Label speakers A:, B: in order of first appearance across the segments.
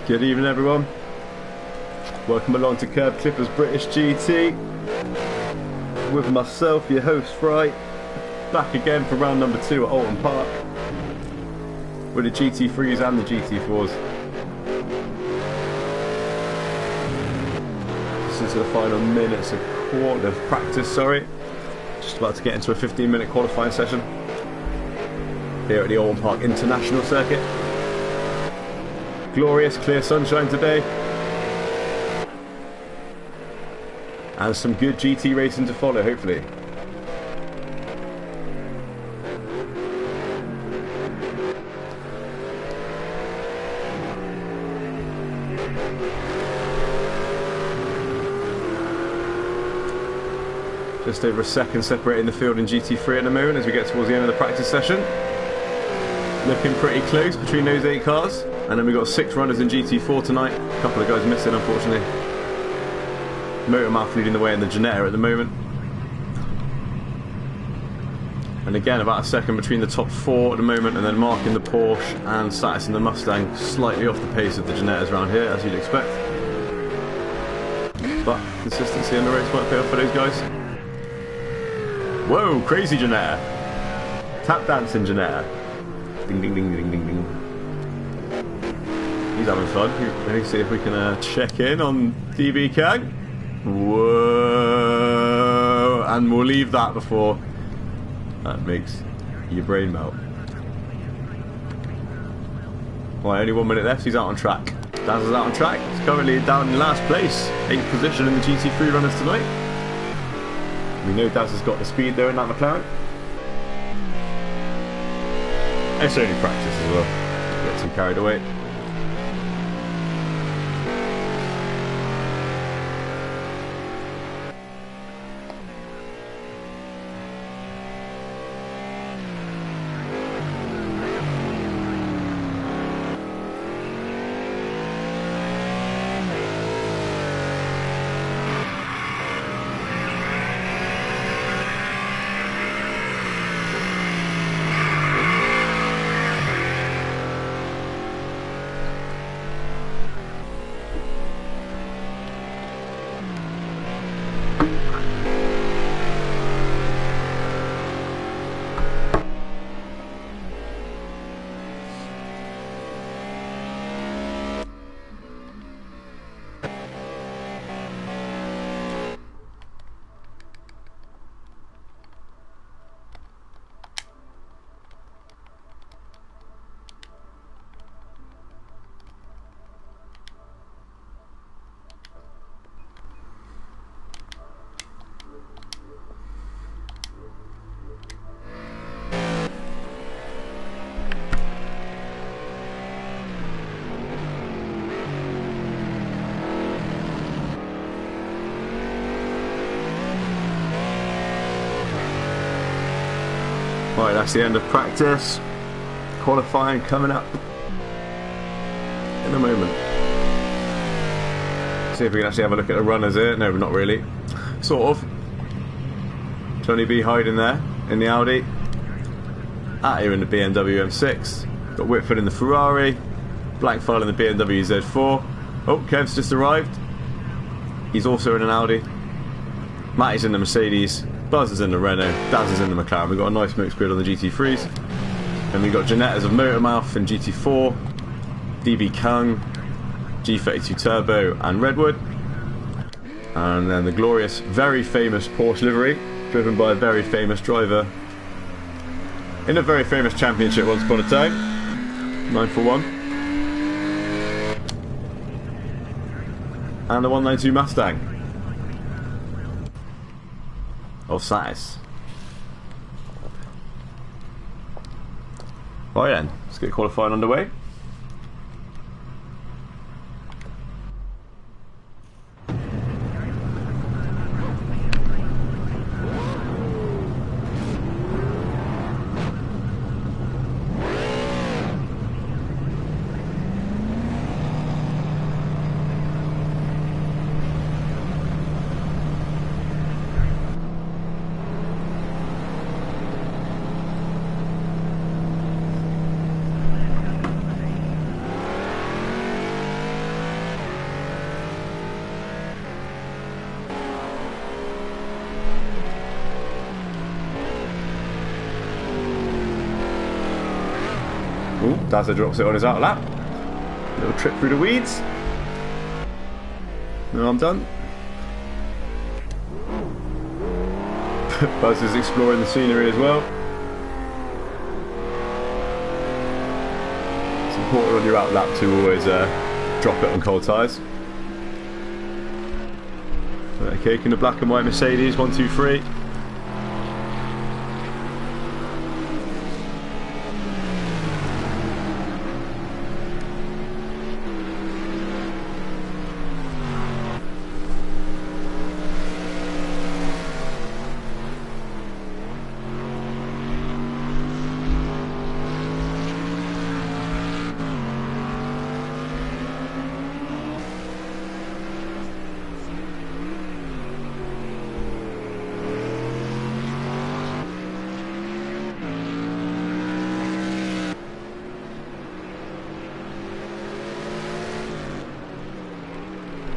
A: Good evening, everyone. Welcome along to Kerb Clippers British GT. With myself, your host, Fry. Back again for round number 2 at Oulton Park. With the GT3s and the GT4s. This is the final minutes of practice, Just about to get into a 15-minute qualifying session. Here at the Oulton Park International Circuit. Glorious clear sunshine today. And some good GT racing to follow, hopefully. Just over a second separating the field in GT3 at the moment as we get towards the end of the practice session. Looking pretty close between those 8 cars. And then we've got 6 runners in GT4 tonight. A couple of guys missing, unfortunately. Motormouth leading the way in the Jetta at the moment. And again, about a second between the top 4 at the moment, and then Mark in the Porsche and Satis in the Mustang, slightly off the pace of the Jettas around here, as you'd expect. But consistency in the race might pay off for those guys. Whoa, crazy Jetta! Tap dancing Jetta. Ding ding ding ding ding ding. He's having fun. Let me see if we can check in on DB Kang. Whoa! And we'll leave that before that makes your brain melt. Well, only 1 minute left. He's out on track. Daz is out on track. He's currently down in last place, 8th position in the GT3 runners tonight. We know Daz has got the speed though in that McLaren. It's only practice as well. Get too carried away. Right, that's the end of practice. Qualifying coming up in a moment. See if we can actually have a look at the runners here. No, not really. Sort of. Johnny B hiding there in the Audi. Here in the BMW M6. Got Whitford in the Ferrari. Blackfile in the BMW Z4. Oh, Kev's just arrived. He's also in an Audi. Matty's in the Mercedes. Buzz is in the Renault, Daz is in the McLaren. We've got a nice mixed grid on the GT3s. And we've got Jettas of Motormouth in GT4, DB Kung, G32 Turbo and Redwood. And then the glorious, very famous Porsche livery, driven by a very famous driver in a very famous championship once upon a time. 941. And the 192 Mustang. Of Satis. Right then, let's get qualifying underway. Ooh, Dazza drops it on his out lap. Little trip through the weeds. No, I'm done. Buzz is exploring the scenery as well. It's important on your out lap to always drop it on cold tyres. Okay, in the black and white Mercedes, 1, 2, 3.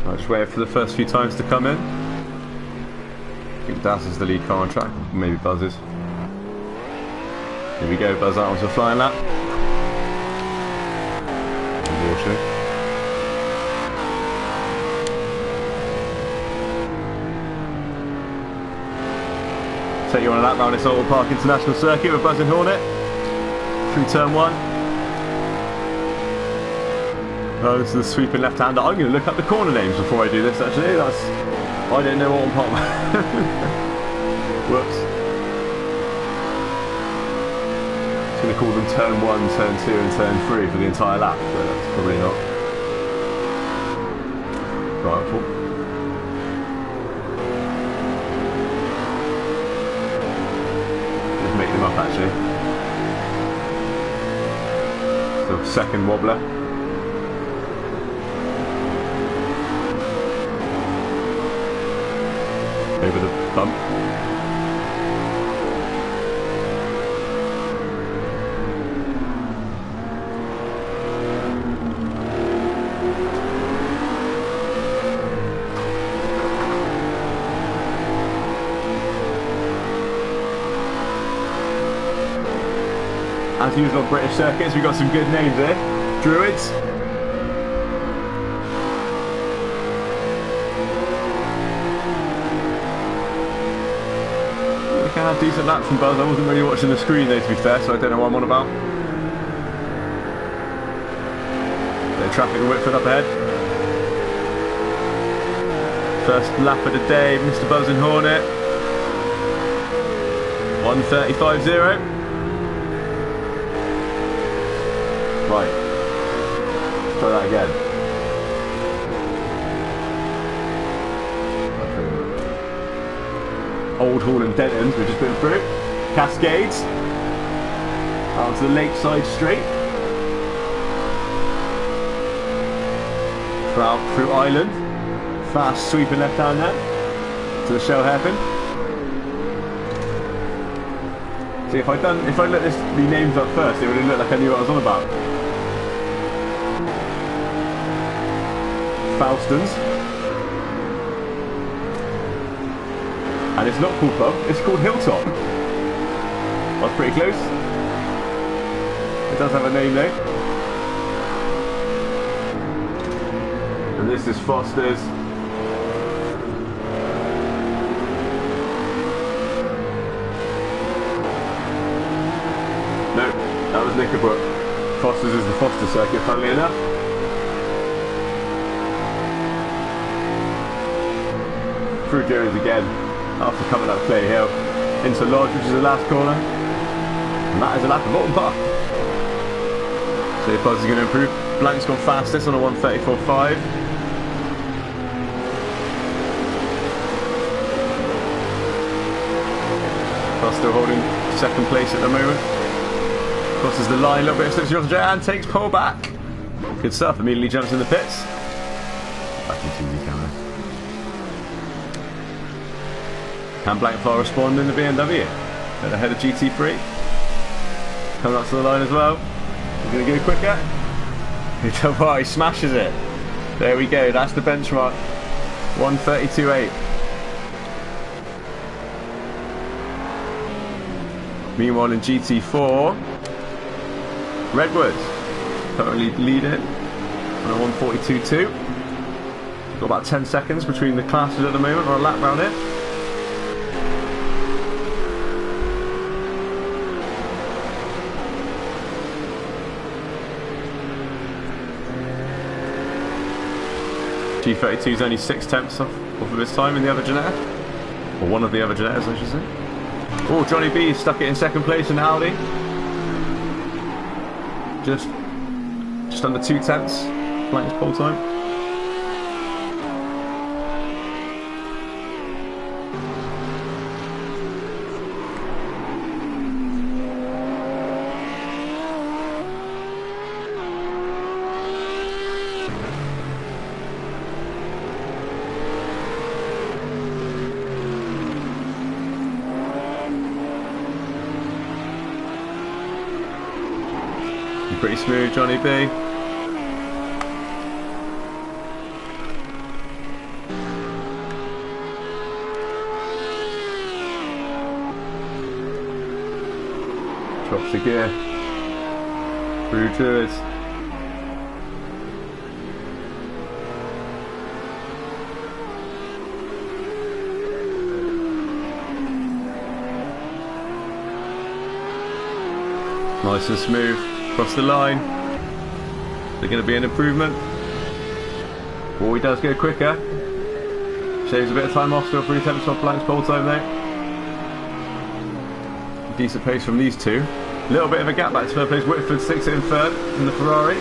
A: I'll just wait for the first few times to come in. I think Daz is the lead car on track, maybe Buzz is. Here we go, Buzz out onto a flying lap. Take you on a lap round this Oulton Park International Circuit with Buzz and Hornet. Through turn 1. Oh, this is the sweeping left-hander. I'm going to look up the corner names before I do this, actually. I don't know Oulton Park. Whoops. I'm going to call them turn 1, turn 2 and turn 3 for the entire lap, but that's probably not. Right, helpful. Just make them up, actually. So, second wobbler. Over the bump. As usual on British circuits, we've got some good names here. Druids. Had decent laps from Buzz. I wasn't really watching the screen though, to be fair, so I don't know what I'm on about. There's traffic at Whitford up ahead. First lap of the day, Mr. Buzz and Hornet. 1:35.0. Right. Let's try that again. Oulton and Dentons, we've just been through. Cascades. Out to the Lakeside Straight. Through Island. Fast sweeping left hand there. To the Shell hairpin. See, if I looked these names up first, it would have looked like I knew what I was on about. Falstons. And it's not called Pub, it's called Hilltop. That's pretty close. It does have a name though. And this is Foster's. No, that was Knickerbrook. Foster's is the Foster circuit, funnily enough. Through Jones again. After coming up Clay Hill into Lodge, which is the last corner, and that is a lap of Oulton Park. So if Buzz is going to improve, Blank's gone fastest on a 1:34.5. Buzz still holding second place at the moment. Crosses the line, a little bit of slips off the jet and takes pole back. Good stuff. Immediately jumps in the pits. Back into the camera. Can Blankfire respond in the BMW? At ahead of GT3. Coming up to the line as well. He's going to go quicker. Oh, he smashes it. There we go. That's the benchmark. 1:32.8. Meanwhile in GT4, Redwood currently leading on a 1:42.2. Got about 10 seconds between the classes at the moment, or a lap round it. G32 is only 6 tenths off of his time in the other Jeanette, or one of the other Jeanettes, I should say. Oh, Johnny B stuck it in second place in Audi. Just under 2 tenths, flying his pole time. Pretty smooth, Johnny B. Drops the gear. Through to it. Nice and smooth. Across the line. There's going to be an improvement. Or he does go quicker. Shaves a bit of time off, still 3 tenths off Blank's pole time though. Decent pace from these two. A little bit of a gap back to third place. Whitford sticks it in third in the Ferrari.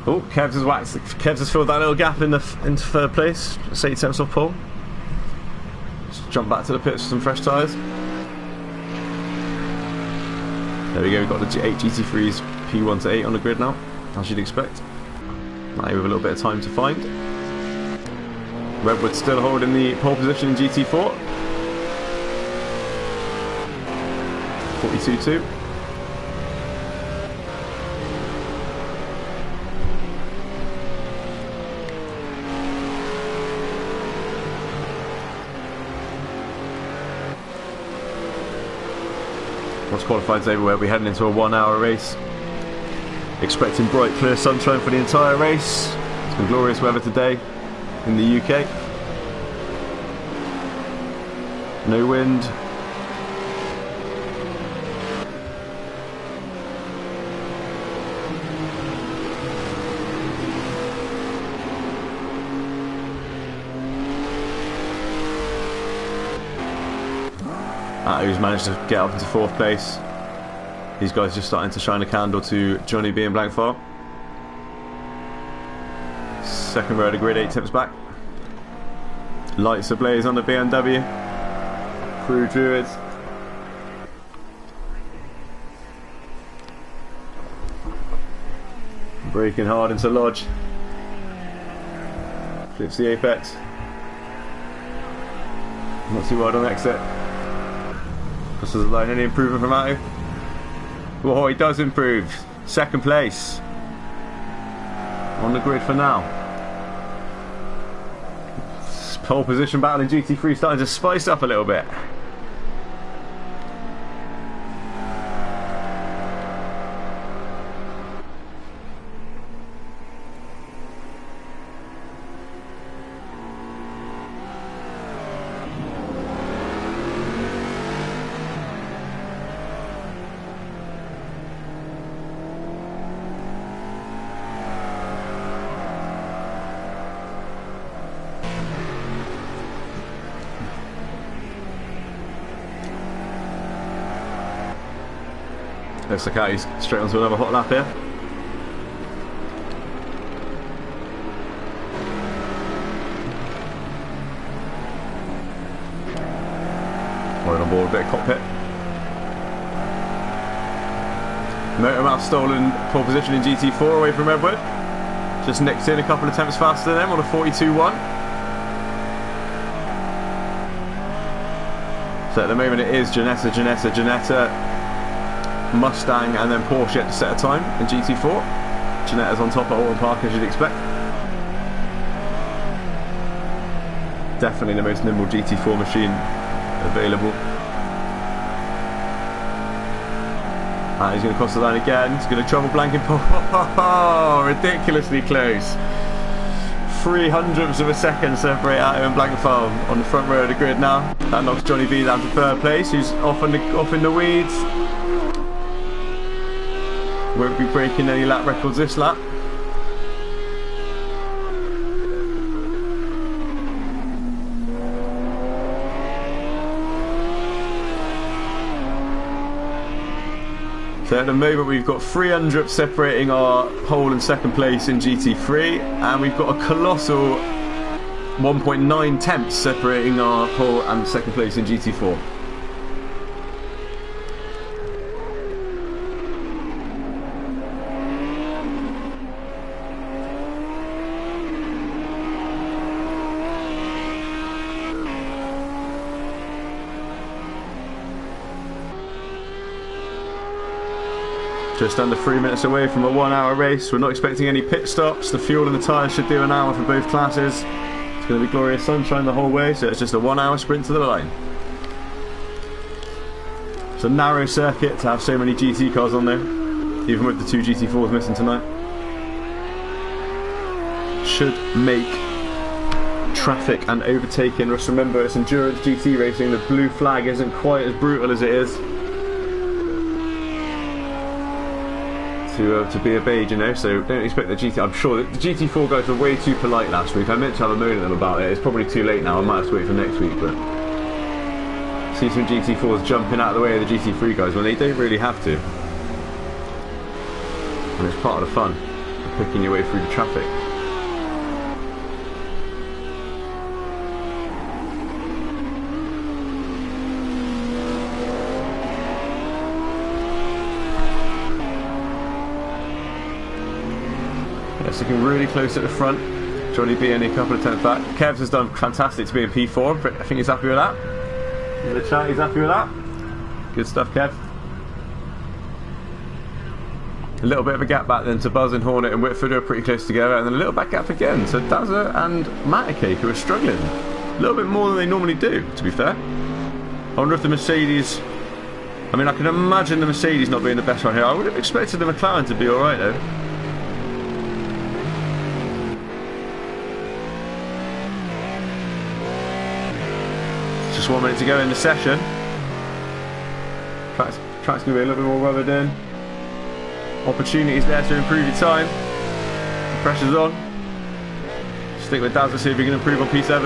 A: Oh, Kevs has waxed. Kevs has filled that little gap into third place. Just 8 tenths off pole. Just jump back to the pits with some fresh tyres. There we go. We've got the 8 GT3s P1 to 8 on the grid now, as you'd expect. Now with a little bit of time to find. Redwood still holding the pole position in GT4. 42.2. Once qualified's over, we'll be heading into a 1-hour race. Expecting bright, clear sunshine for the entire race. It's been glorious weather today in the UK. No wind. Who's managed to get up into 4th place. These guys just starting to shine a candle to Johnny B and Blankfire. Second row of the grid, 8 tenths back. Lights ablaze on the BMW. Crew Druids. Braking hard into Lodge. Flips the apex. Not too wide on exit. This doesn't allow any improvement from Matthew. Well, he does improve. 2nd place. On the grid for now. Pole position battle in GT3 starting to spice up a little bit. Looks like he's straight onto another hot lap here. board, a bit of cockpit. Motormouth stolen pole position in GT4 away from Edward. Just nicked in a couple of attempts faster than them on a 42.1. So at the moment it is Janetta, Mustang and then Porsche yet to set a time in GT4. Janetta's on top at Oulton Park as you'd expect. Definitely the most nimble GT4 machine available. And he's going to cross the line again. He's going to trouble blanking pole. Oh, ridiculously close. 0.03 of a second separate out him and blank pole on the front row of the grid now. That knocks Johnny B down to third place, who's off in the weeds. Won't be breaking any lap records this lap. So at the moment we've got 300 separating our pole and second place in GT3, and we've got a colossal 1.9 tenths separating our pole and second place in GT4. Just under 3 minutes away from a 1 hour race. We're not expecting any pit stops. The fuel and the tyres should do an hour for both classes. It's going to be glorious sunshine the whole way, so it's just a 1 hour sprint to the line. It's a narrow circuit to have so many GT cars on there, even with the 2 GT4s missing tonight. Should make traffic and overtaking. Just remember, it's endurance GT racing. The blue flag isn't quite as brutal as it is to be obeyed, you know, so don't expect the GT. I'm sure that the GT4 guys were way too polite last week. I meant to have a moan at them about it. It's probably too late now. I might have to wait for next week, but see some GT4s jumping out of the way of the GT3 guys when they don't really have to. And it's part of the fun of picking your way through the traffic. Looking really close at the front. Johnny B only a couple of tenths back. Kevs has done fantastic to be in P4. I think he's happy with that. In the chat, he's happy with that. Good stuff, Kev. A little bit of a gap back then to Buzz and Hornet and Whitford, who are pretty close together, and then a little back gap again to Dazza and Maticake, who are struggling a little bit more than they normally do, to be fair. I wonder if the Mercedes... I mean, I can imagine the Mercedes not being the best one here. I would have expected the McLaren to be alright though. Just 1 minute to go in the session. Track's going to be a little bit more rubbered in. Opportunities there to improve your time. The pressure's on. Stick with Daz to see if we can improve on P7.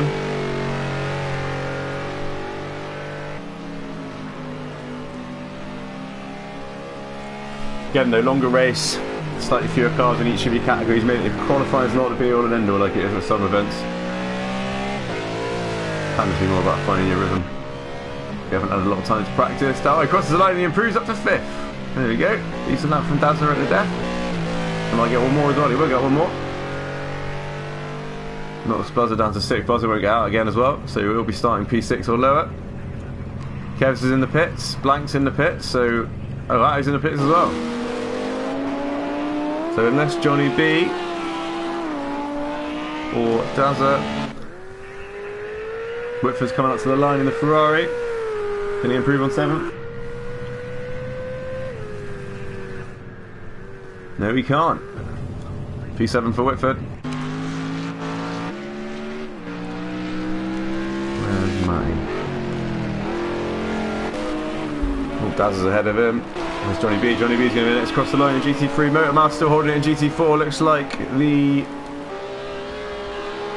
A: Again, no longer race. Slightly fewer cars in each of your categories. Maybe qualifying's not the be all and end all like it is at some events. Can just be more about finding your rhythm. We haven't had a lot of time to practice. Dalway crosses the line and he improves up to 5th. There we go. Decent lap from Dazza at the death. And might get one more as well. He will get one more. Knocks Buzzer down to 6th. Buzzer won't get out again as well, so he will be starting P6 or lower. Kevs is in the pits. Blank's in the pits. So Atti's in the pits as well. So unless Johnny B or Dazza, Whitford's coming up to the line in the Ferrari. Can he improve on 7th? No, he can't. P7 for Whitford. Where's Matty? Oh, Daz is ahead of him. There's Johnny B. Johnny B's going to be next across the line in GT3. Motormouth still holding it in GT4. Looks like the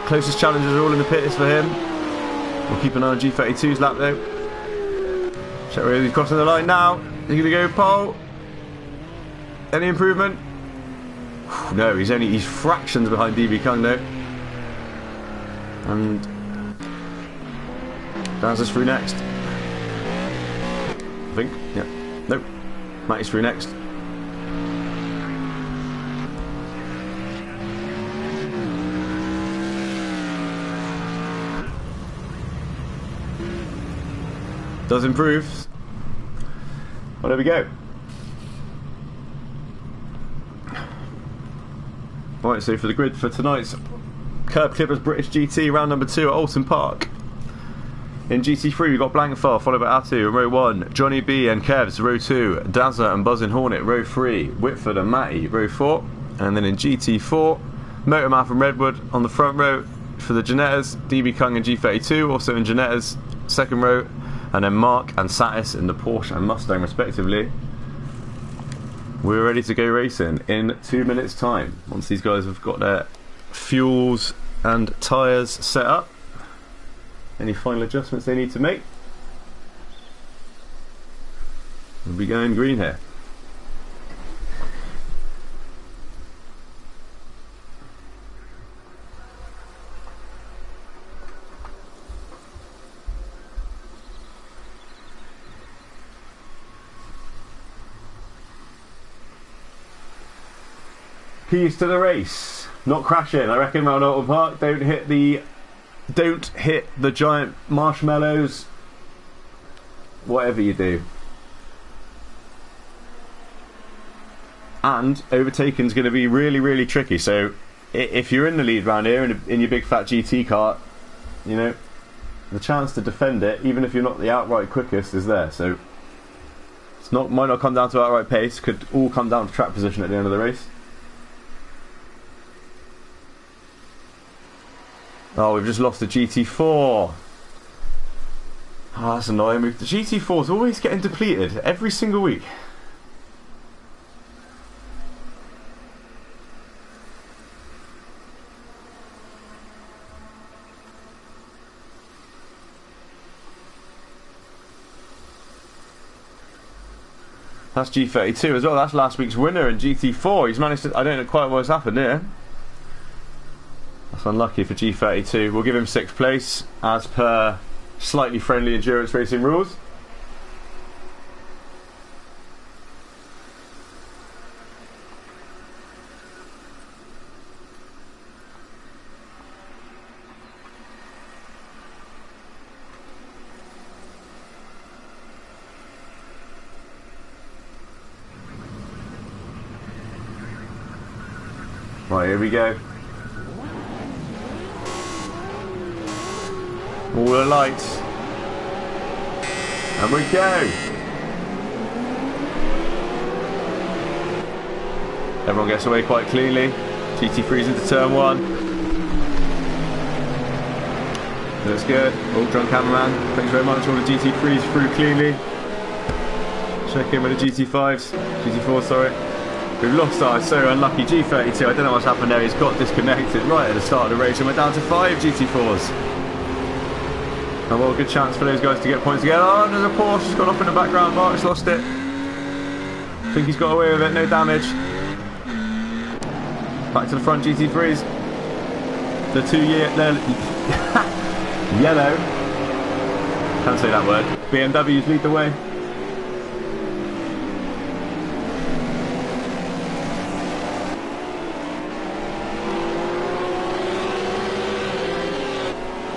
A: closest challenges are all in the pits for him. We'll keep an eye on G32's lap though. Check where he's crossing the line now. He's going to go pole. Any improvement? No, he's fractions behind DB Kung though. And Daz is through next. Nope. Matty's through next. Does improve. Well, there we go. Right, so for the grid for tonight's Kerb Clippers British GT round number 2 at Oulton Park. In GT3 we've got Blankfar followed by Atu in row 1, Johnny B and Kevs row 2, Dazza and Buzzin Hornet row 3, Whitford and Matty row 4, and then in GT4 Motorman from Redwood on the front row for the Janettas, DB Kung and G32 also in Janettas second row, and then Mark and Satis in the Porsche and Mustang respectively. We're ready to go racing in 2 minutes time once these guys have got their fuels and tyres set up. Any final adjustments they need to make. We'll be going green here. Keys to the race. Not crashing. I reckon around Oulton Park. Don't hit the giant marshmallows. Whatever you do. And overtaking is going to be really, really tricky. So if you're in the lead round here in your big fat GT kart, you know, the chance to defend it, even if you're not the outright quickest, is there. So it's not, might not come down to outright pace. Could all come down to track position at the end of the race. Oh, we've just lost the GT4. Oh, that's annoying. The GT4 is always getting depleted every single week. That's G32 as well. That's last week's winner in GT4. He's managed to... I don't know quite what's happened here. That's unlucky for G32. We'll give him 6th place as per slightly friendly endurance racing rules. Right, here we go. All the lights. And we go. Everyone gets away quite cleanly. GT3's into turn 1. Looks good. All drunk cameraman. Thanks very much. All the GT3's through cleanly. Check in with the GT5s. GT4, sorry. We've lost our, so unlucky G32. I don't know what's happened there. He's got disconnected right at the start of the race and we're down to 5 GT4s. And well, good chance for those guys to get points together. Oh, there's a Porsche, he's gone off in the background. Mark's lost it. I think he's got away with it, no damage. Back to the front GT3s. The 2-year, yellow. Can't say that word. BMWs lead the way.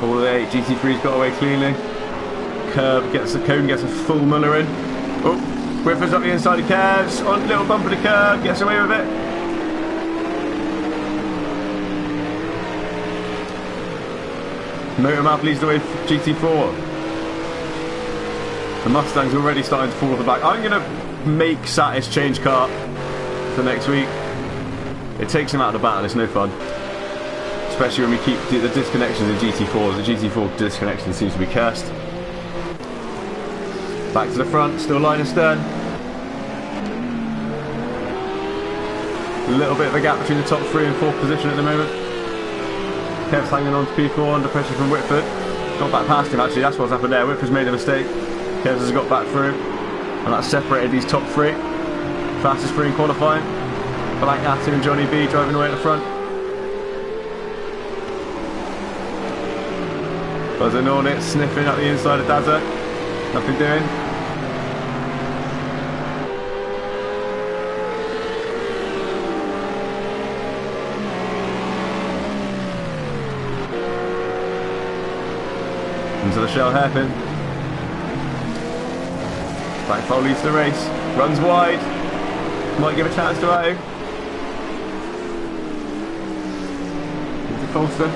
A: All the 8 GT3's got away cleanly. Kerb gets the cone, gets a full Muller in. Oh, Whiffers up the inside of Kerbs. On little bump of the Kerb, gets away with it. Motormap leads the way for GT4. The Mustang's already starting to fall off the back. I'm going to make Satis change kart for next week. It takes him out of the battle, it's no fun. Especially when we keep the disconnections in GT4. The GT4 disconnection seems to be cursed. Back to the front, still line astern. A little bit of a gap between the top 3 and 4th position at the moment. Kev's hanging on to P4 under pressure from Whitford. Got back past him actually, that's what's happened there. Whitford's made a mistake. Kev's has got back through. And that's separated these top 3. Fastest 3 in qualifying. Black Atu and Johnny B driving away at the front. Buzzing on it, sniffing up the inside of Dazza. Nothing doing. into the shell hairpin. Blankfold leads the race. Runs wide. Might give a chance to Attu. Into Colston.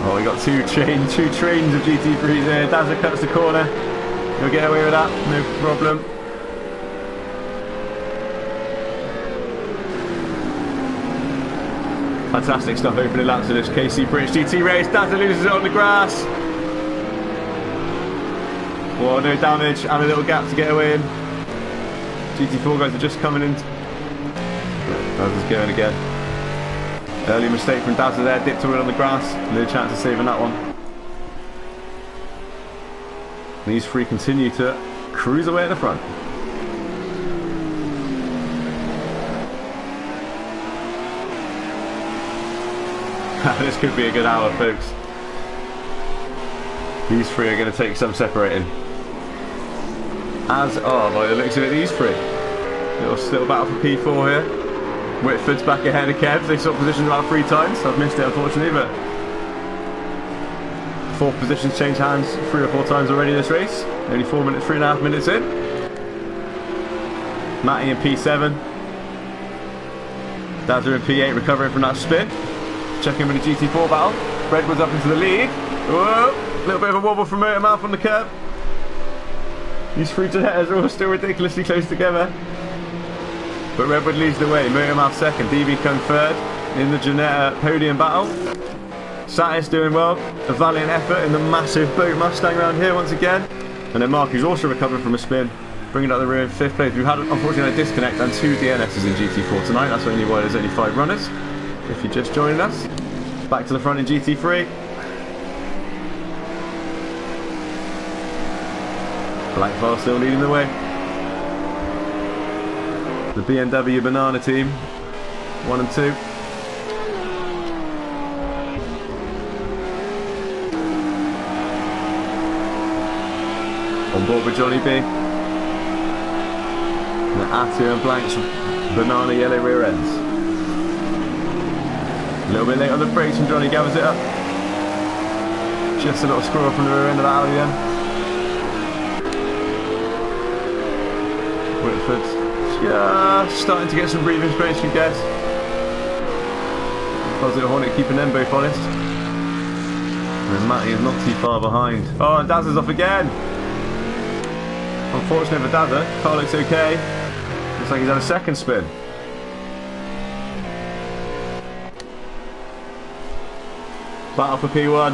A: Oh, we got two trains of GT3s there. Dazza cuts the corner. He'll get away with that, no problem. Fantastic stuff opening laps of this KC British GT race. Dazza loses it on the grass. Well, no damage and a little gap to get away in. GT4 guys are just coming in. Dazza's going again. Early mistake from Dazza there, dipped away on the grass. No chance of saving that one. These three continue to cruise away at the front. This could be a good hour, folks. These three are going to take some separating. As are, by the looks of it, these three. Little battle for P4 here. Whitford's back ahead of Kerb. They swapped positions about 3 times. I've missed it, unfortunately, but 4 positions change hands 3 or 4 times already this race. Only 3.5 minutes in. Matty in P7. Dazza in P8, recovering from that spin. Checking with the GT4 battle. Redwood's up into the lead. Whoa! A little bit of a wobble from Motormouth on the curb. These 3 Gianettas are all still ridiculously close together. But Redwood leads the way. Motormouth second. DB come third in the Gianetta podium battle. Satis doing well. A valiant effort in the massive boat Mustang round here once again. And then Mark, who's also recovering from a spin, bringing up the rear in 5th place. We've had, unfortunately, a disconnect and 2 DNSs in GT4 tonight. That's only why there's only 5 runners. If you're just joining us. Back to the front in GT3. Blankfold still leading the way. The BMW Banana team, 1 and 2. On board with Johnny B. And the Attu and Blank's banana yellow rear ends. A little bit late on the brakes and Johnny gathers it up. Just a little squirrel from the rear end of that Audi then. Whitford's just starting to get some breathing space, you guess. Positive Hornet keeping them both honest. And Matty is not too far behind. Oh, and Dazza's off again. Unfortunately for Dazza, car looks okay. Looks like he's had a second spin. Battle for P1.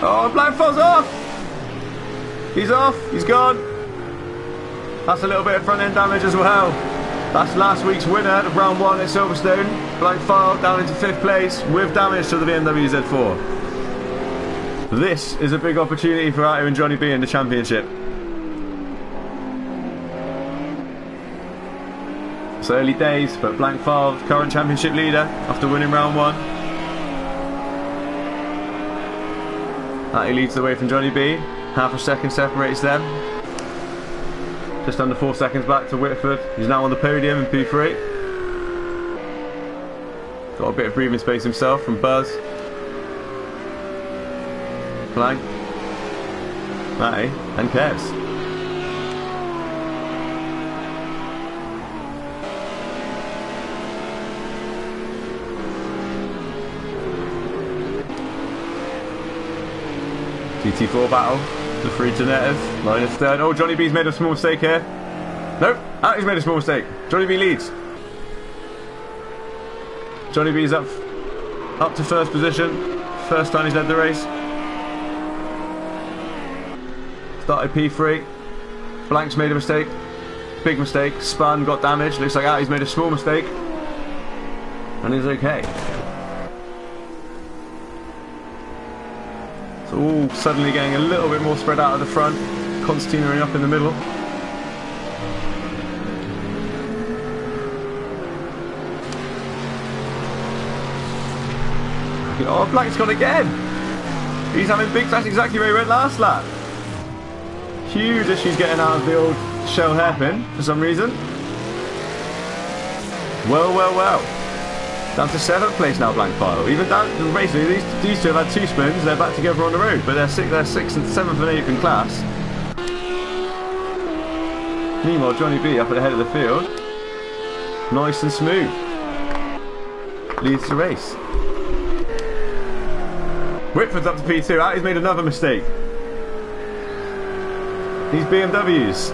A: Oh, Blankfold's off! He's off, he's gone. That's a little bit of front end damage as well. That's last week's winner of round 1 at Silverstone. Blankfold down into 5th place with damage to the BMW Z4. This is a big opportunity for Attu and Johnny B in the championship. It's early days, but Blankfold, current championship leader after winning round 1. Attu leads the way from Johnny B. Half a second separates them. Just under 4 seconds back to Whitford. He's now on the podium in P3. Got a bit of breathing space himself from Buzz. Blank. Matty and Kevs. GT4 battle. The 3 Gianettas. Linus third. Oh, Johnny B's made a small mistake here. Nope. Attu's made a small mistake. Johnny B leads. Johnny B's up to first position. First time he's led the race. Started P3. Blank's made a mistake. Big mistake. Spun, got damaged. Looks like Attu's made a small mistake. And he's okay. So all suddenly getting a little bit more spread out at the front. Constantine up in the middle. Oh, Blank's gone again! He's having big... That's exactly where he went last lap. Huge issues getting out of the old shell hairpin for some reason. Well, well, well. Down to 7th place now, blank file. Even down, basically, these two have had 2 spins. They're back together on the road, but they're 6th and 7th and 8th in class. Meanwhile, Johnny B up at the head of the field. Nice and smooth. Leads the race. Whitford's up to P2. He's made another mistake. These BMWs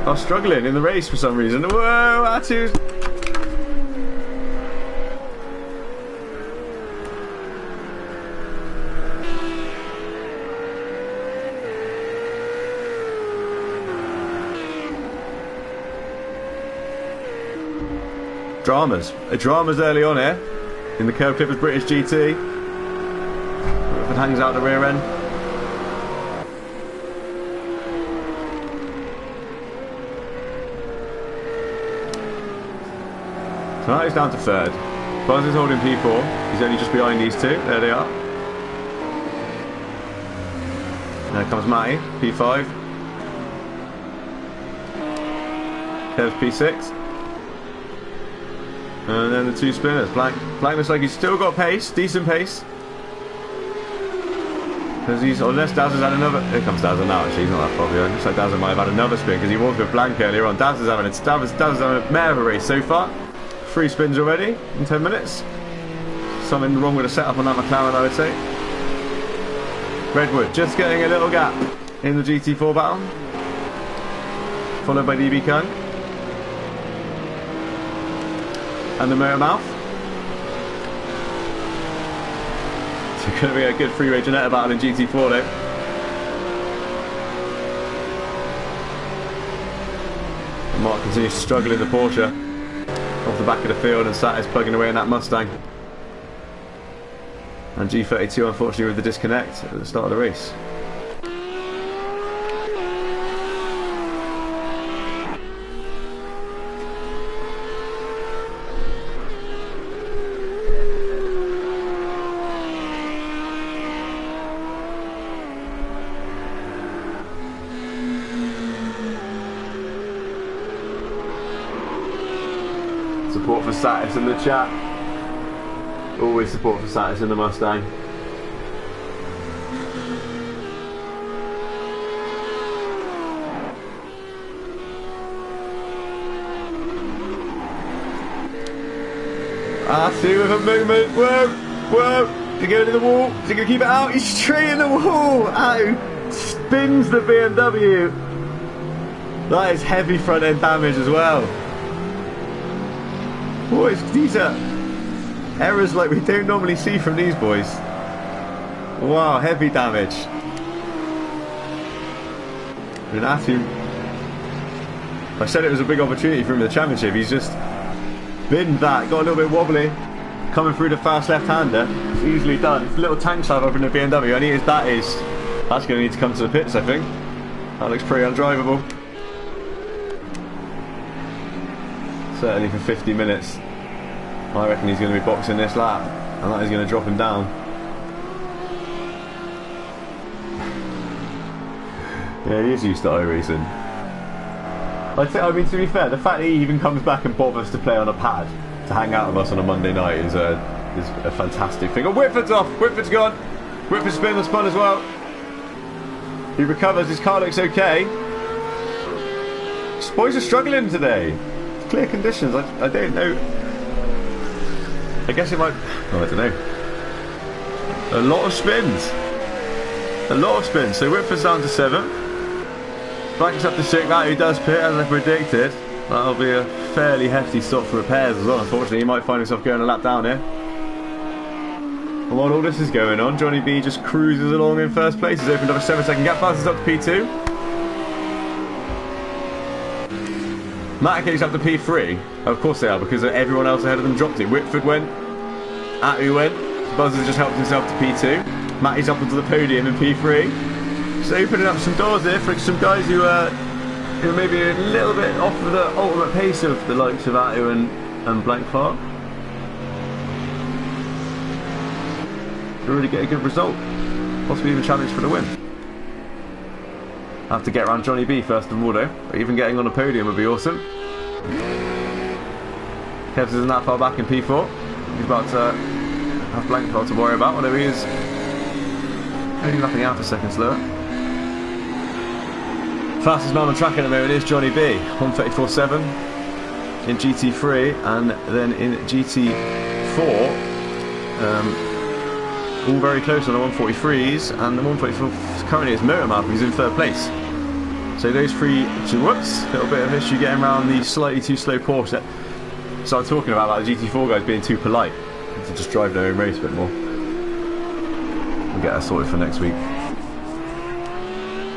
A: are struggling in the race for some reason. Whoa, Atu's... Dramas early on here in the Kerb Clippers British GT. Whitford hangs out the rear end. So now he's down to 3rd. Buzz is holding P4. He's only just behind these 2. There they are. There comes Matty, P5. Kev's P6. And then the 2 spinners. Blank looks like he's still got pace, decent pace. Because he's, unless Daz has had another... Here comes Daz now, actually, he's not that far behind. Looks like Daz might have had another spin, because he was with Blank earlier on. Daz is having a mare of a race so far. 3 spins already in 10 minutes. Something wrong with the setup on that McLaren, I would say. Redwood just getting a little gap in the GT4 battle. Followed by DB Kang. And the motor mouth. It's going to be a good freeway Janetta battle in GT4 though. And Mark continues to struggle in the Porsche. Off the back of the field, and Sat is plugging away in that Mustang. And G32 unfortunately with the disconnect at the start of the race. Support for Satis in the chat. Always support for Satis in the Mustang. Atu with a movement. Whoa, whoa. Is he going to the wall? Is he going to keep it out? He's straight in the wall. Atu spins the BMW. That is heavy front end damage as well. Boys, these are errors like we don't normally see from these boys. Wow, heavy damage. And Atu, I said it was a big opportunity for him in the championship. He's just binned that, got a little bit wobbly, coming through the fast left-hander. It's easily done. It's a little tank slab up in the BMW. I need that's going to need to come to the pits, I think. That looks pretty undrivable. Certainly for 50 minutes. I reckon he's going to be boxing this lap, and that is going to drop him down. Yeah, he is used to iRacing. I mean, to be fair, the fact that he even comes back and bothers to play on a pad to hang out with us on a Monday night is a fantastic thing. Oh, Whitford's off. Whitford's gone. Whitford's spin the spun as well. He recovers. His car looks okay. Boys are struggling today. Clear conditions. I don't know. I guess it might. Oh, I don't know. A lot of spins. A lot of spins. So Whitford's down to 7th. Blank's up to 6th. That who does pit as I predicted. That'll be a fairly hefty stop for repairs as well. Unfortunately, he might find himself going a lap down here. And while all this is going on, Johnny B just cruises along in first place. He's opened up a 7-second gap. Passes up to P2. Mataka's up to P3. Of course they are, because everyone else ahead of them dropped it. Whitford went. Atu went. Buzzer's just helped himself to P2. Matty's up onto the podium in P3. Just opening up some doors here for some guys who are maybe a little bit off of the ultimate pace of the likes of Atu and Blank Clark. To really get a good result. possibly even challenge for the win. Have to get around Johnny B first of all though, but even getting on a podium would be awesome. Kerbs isn't that far back in P4. He's about to have Blankfeld to worry about, although he is only lapping out a second slower. Fastest man on track at the moment is Johnny B, 1:34.7 in GT3, and then in GT4, all very close on the 143s, and the 144 currently is Motormap, who's in third place. So those three, whoops, little bit of issue getting around the slightly too slow Porsche. So I'm talking about like the GT4 guys being too polite to just drive their own race a bit more. We'll get that sorted for next week.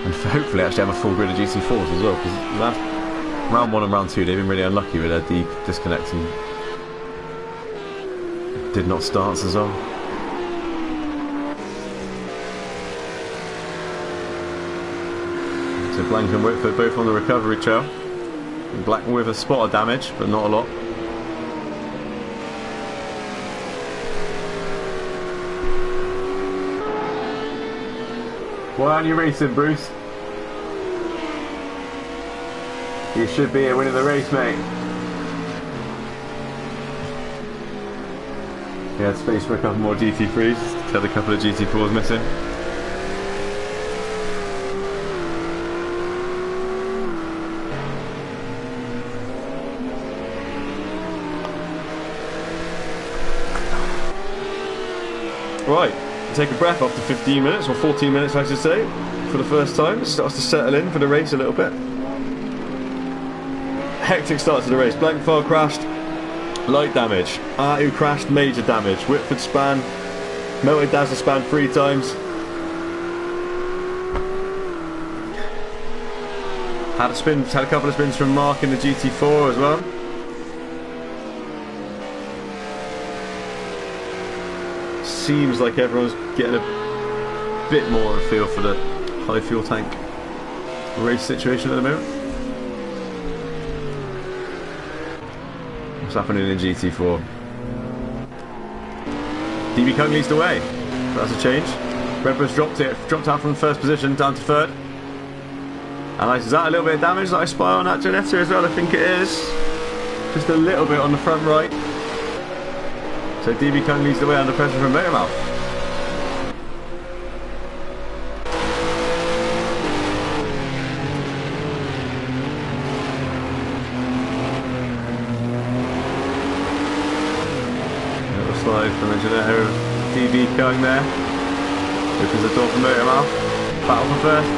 A: And hopefully actually have a full grid of GT4s as well, because last round 1 and round 2 they've been really unlucky with their disconnects and did not start as well. So Blank and Whitford both on the recovery trail. Black with a spot of damage, but not a lot. Why aren't you racing, Bruce? You should be here winning the race, mate. He had space for a couple more GT3s, had a couple of GT4s missing. Right, take a breath after 15 minutes, or 14 minutes I should say, for the first time. It starts to settle in for the race a little bit. Hectic start to the race. Blankfeld crashed, light damage. Artu crashed, major damage. Whitford span, melted Dazzler span 3 times. Had a couple of spins from Mark in the GT4 as well. Seems like everyone's getting a bit more of a feel for the high fuel tank race situation at the moment. What's happening in GT4? DB Kung leads the way. That's a change. Redbull's dropped out from first position down to third. And is that a little bit of damage that I spy on that Janetta as well? I think it is. Just a little bit on the front right. So DB Kung leads the way under pressure from Motormouth. Little slide from the Janetta of DB Kung there. Opens the door for Motormouth. Battle for first.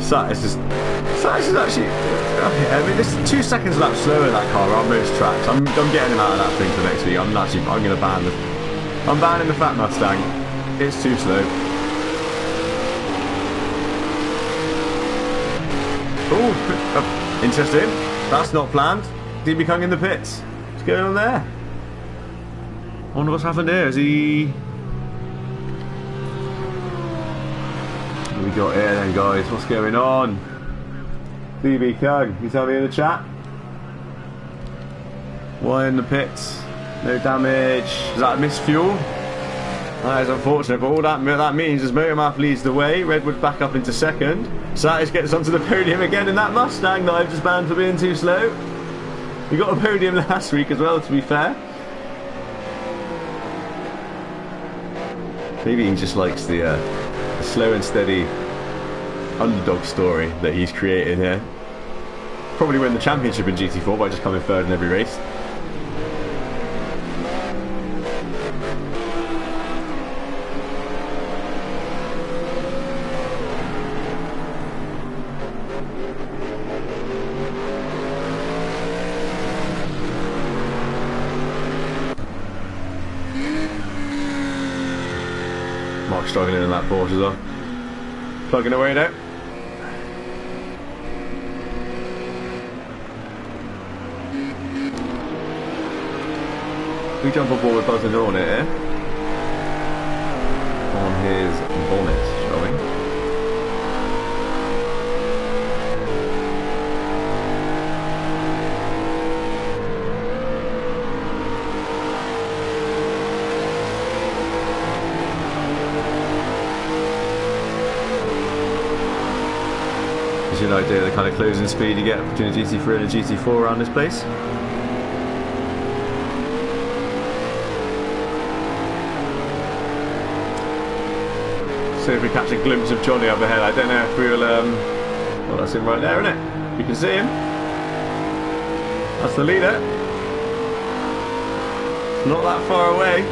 A: Satis is actually, I mean, this is 2 seconds lap slower in that car on most tracks. I'm getting him out of that thing for next week. I'm going to ban I'm banning the Fat Mustang. It's too slow. Oh, interesting. That's not planned. DB Kung in the pits. What's going on there? I wonder what's happened here. Is he? What we got here then, guys? What's going on? DB Kung, you tell me in the chat. Why in the pits? No damage. Is that missed fuel? That is unfortunate, but all that means is Motormouth leads the way. Redwood back up into second. Satis gets onto the podium again in that Mustang that I've just banned for being too slow. We got a podium last week as well, to be fair. Maybe he just likes the slow and steady underdog story that he's creating here. Probably win the championship in GT4 by just coming third in every race. Mark struggling in that Porsche as well. Plugging away now. We jump on board with Buzz and on it here. On his bonnet, shall we? Gives you an idea of the kind of closing speed you get between a GT3 and a GT4 around this place. See if we catch a glimpse of Johnny up ahead. I don't know if we'll... well, that's him right there, isn't it? You can see him. That's the leader. Not that far away.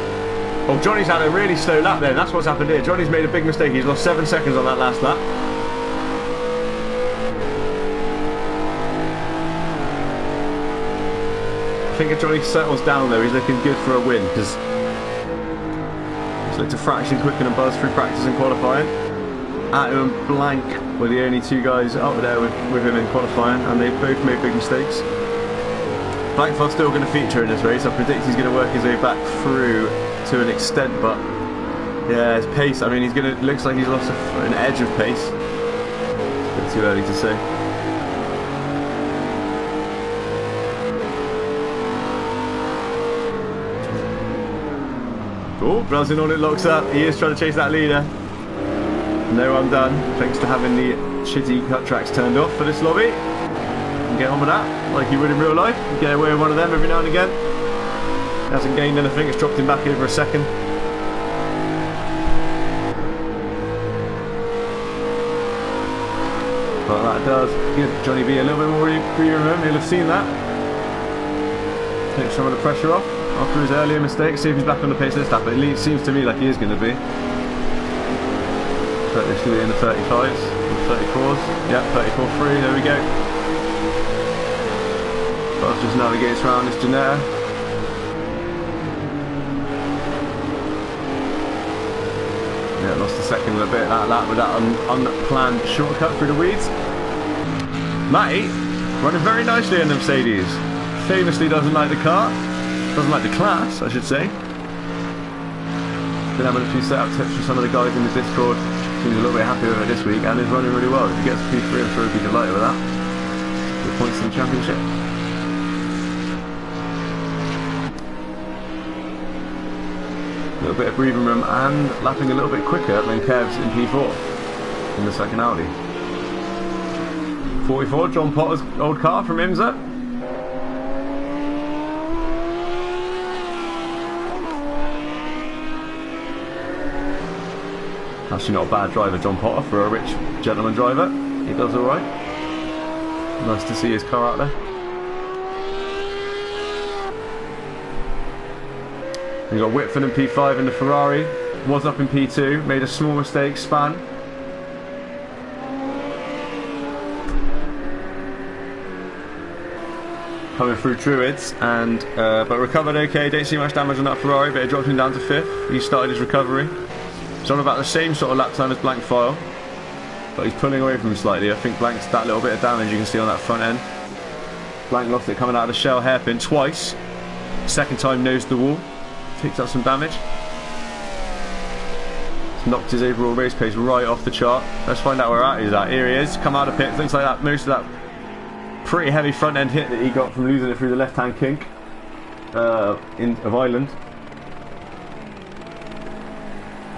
A: Oh, Johnny's had a really slow lap there. That's what's happened here. Johnny's made a big mistake. He's lost 7 seconds on that last lap. I think if Johnny settles down though, he's looking good for a win, because he's looked a fraction quicker than Buzz through practice and qualifying. Atto and Blank were the only two guys up there with him in qualifying, and they both made big mistakes. Blankfeld's still going to feature in this race. I predict he's going to work his way back through to an extent, but yeah, his pace, I mean, he's going to, looks like he's lost an edge of pace. It's a bit too early to say. Oh, Brazil on it, locks up. He is trying to chase that leader. No, I'm done. Thanks to having the shitty cut tracks turned off for this lobby. And get on with that, like you would in real life. You get away with one of them every now and again. Hasn't gained anything, it's dropped him back over a second. But that does give Johnny B a little bit more breathing room. He'll have seen that. Take some of the pressure off after his earlier mistake. See if he's back on the pace this lap. But it seems to me like he is going to be. But this should be in the 35s, the 34s. Yep, 34.3, there we go. Buzz just navigates around this Janetta. Yeah, lost a second and a bit that lap with that unplanned shortcut through the weeds. Matty running very nicely in the Mercedes. Famously doesn't like the car. Doesn't like the class, I should say. Been having a few setup tips from some of the guys in the Discord. Seems a little bit happy with it this week, and is running really well. If he gets a P3, I'm sure he'll be delighted with that. Good points in the championship. A little bit of breathing room and lapping a little bit quicker than Kerb's in P4 in the second Audi. 44, John Potter's old car from IMSA. Actually not a bad driver, John Potter, for a rich gentleman driver. He does alright. Nice to see his car out there. We got Whitford in P5 in the Ferrari. Was up in P2, made a small mistake, span. Coming through Druids, and but recovered okay. Don't see much damage on that Ferrari, but it dropped him down to 5th. He started his recovery. He's on about the same sort of lap time as Blank File, but he's pulling away from him slightly. I think Blank's that little bit of damage you can see on that front end. Blank lost it coming out of the shell hairpin twice. Second time nosed the wall. Picked up some damage. It's knocked his overall race pace right off the chart. Let's find out where he's at. Here he is. Come out of pits. Looks like that most of that pretty heavy front end hit that he got from losing it through the left hand kink of Island.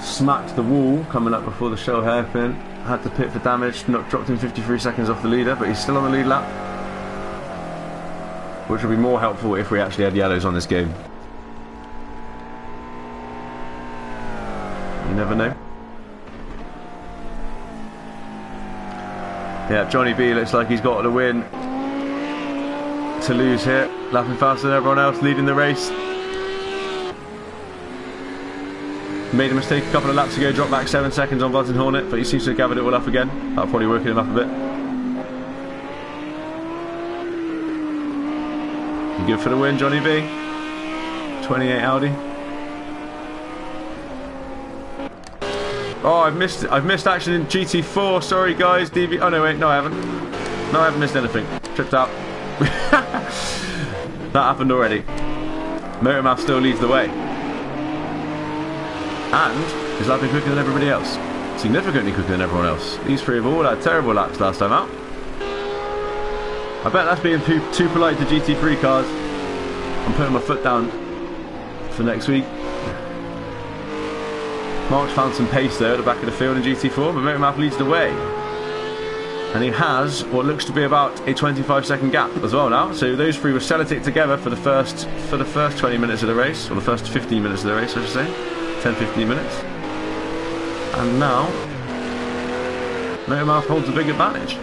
A: Smacked the wall coming up before the shell hairpin. Had to pit for damage. Dropped him 53 seconds off the leader, but he's still on the lead lap, which would be more helpful if we actually had yellows on this game. You never know. Yeah, Johnny B looks like he's got the win to lose here. Lapping faster than everyone else, leading the race. Made a mistake a couple of laps ago, dropped back 7 seconds on Buzz and Hornet, but he seems to have gathered it all up again. That'll probably work him up a bit. You good for the win, Johnny B? 28 Audi. Oh, I've missed action in GT4. Sorry, guys. DB. Oh no, wait, no, I haven't. No, I haven't missed anything. Tripped out. That happened already. Motormouth still leads the way, and is lapping quicker than everybody else. Significantly quicker than everyone else. These three have all had terrible laps last time out. I bet that's being too polite to GT3 cars. I'm putting my foot down for next week. Mark's found some pace there at the back of the field in GT4, but Motormouth leads the way. And he has what looks to be about a 25-second gap as well now. So those three were sellotated together for the first 20 minutes of the race, or the first 15 minutes of the race, I should say. 10-15 minutes. And now Motormouth holds a big advantage.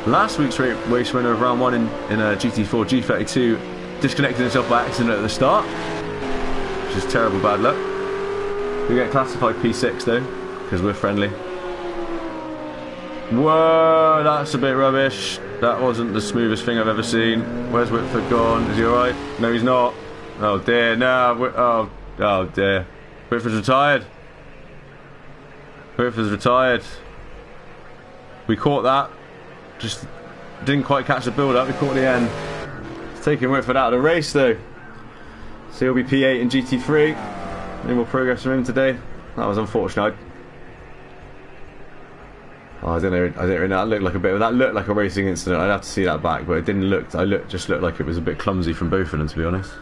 A: Last week's race winner of round 1 in a GT4 G32 disconnected himself by accident at the start, which is terrible bad luck. We get classified P6 though, because we're friendly. Whoa, that's a bit rubbish. That wasn't the smoothest thing I've ever seen. Where's Whitford gone? Is he alright? No, he's not. Oh dear, no. Oh dear. Whitford's retired. Whitford's retired. We caught that. Just didn't quite catch the build up. We caught the end. It's taking Whitford out of the race though. So he'll be P8 in GT3. No more progress from him today. That was unfortunate. I don't know. That looked like that looked like a racing incident. I'd have to see that back, but it didn't look. Just looked like it was a bit clumsy from both of them, to be honest.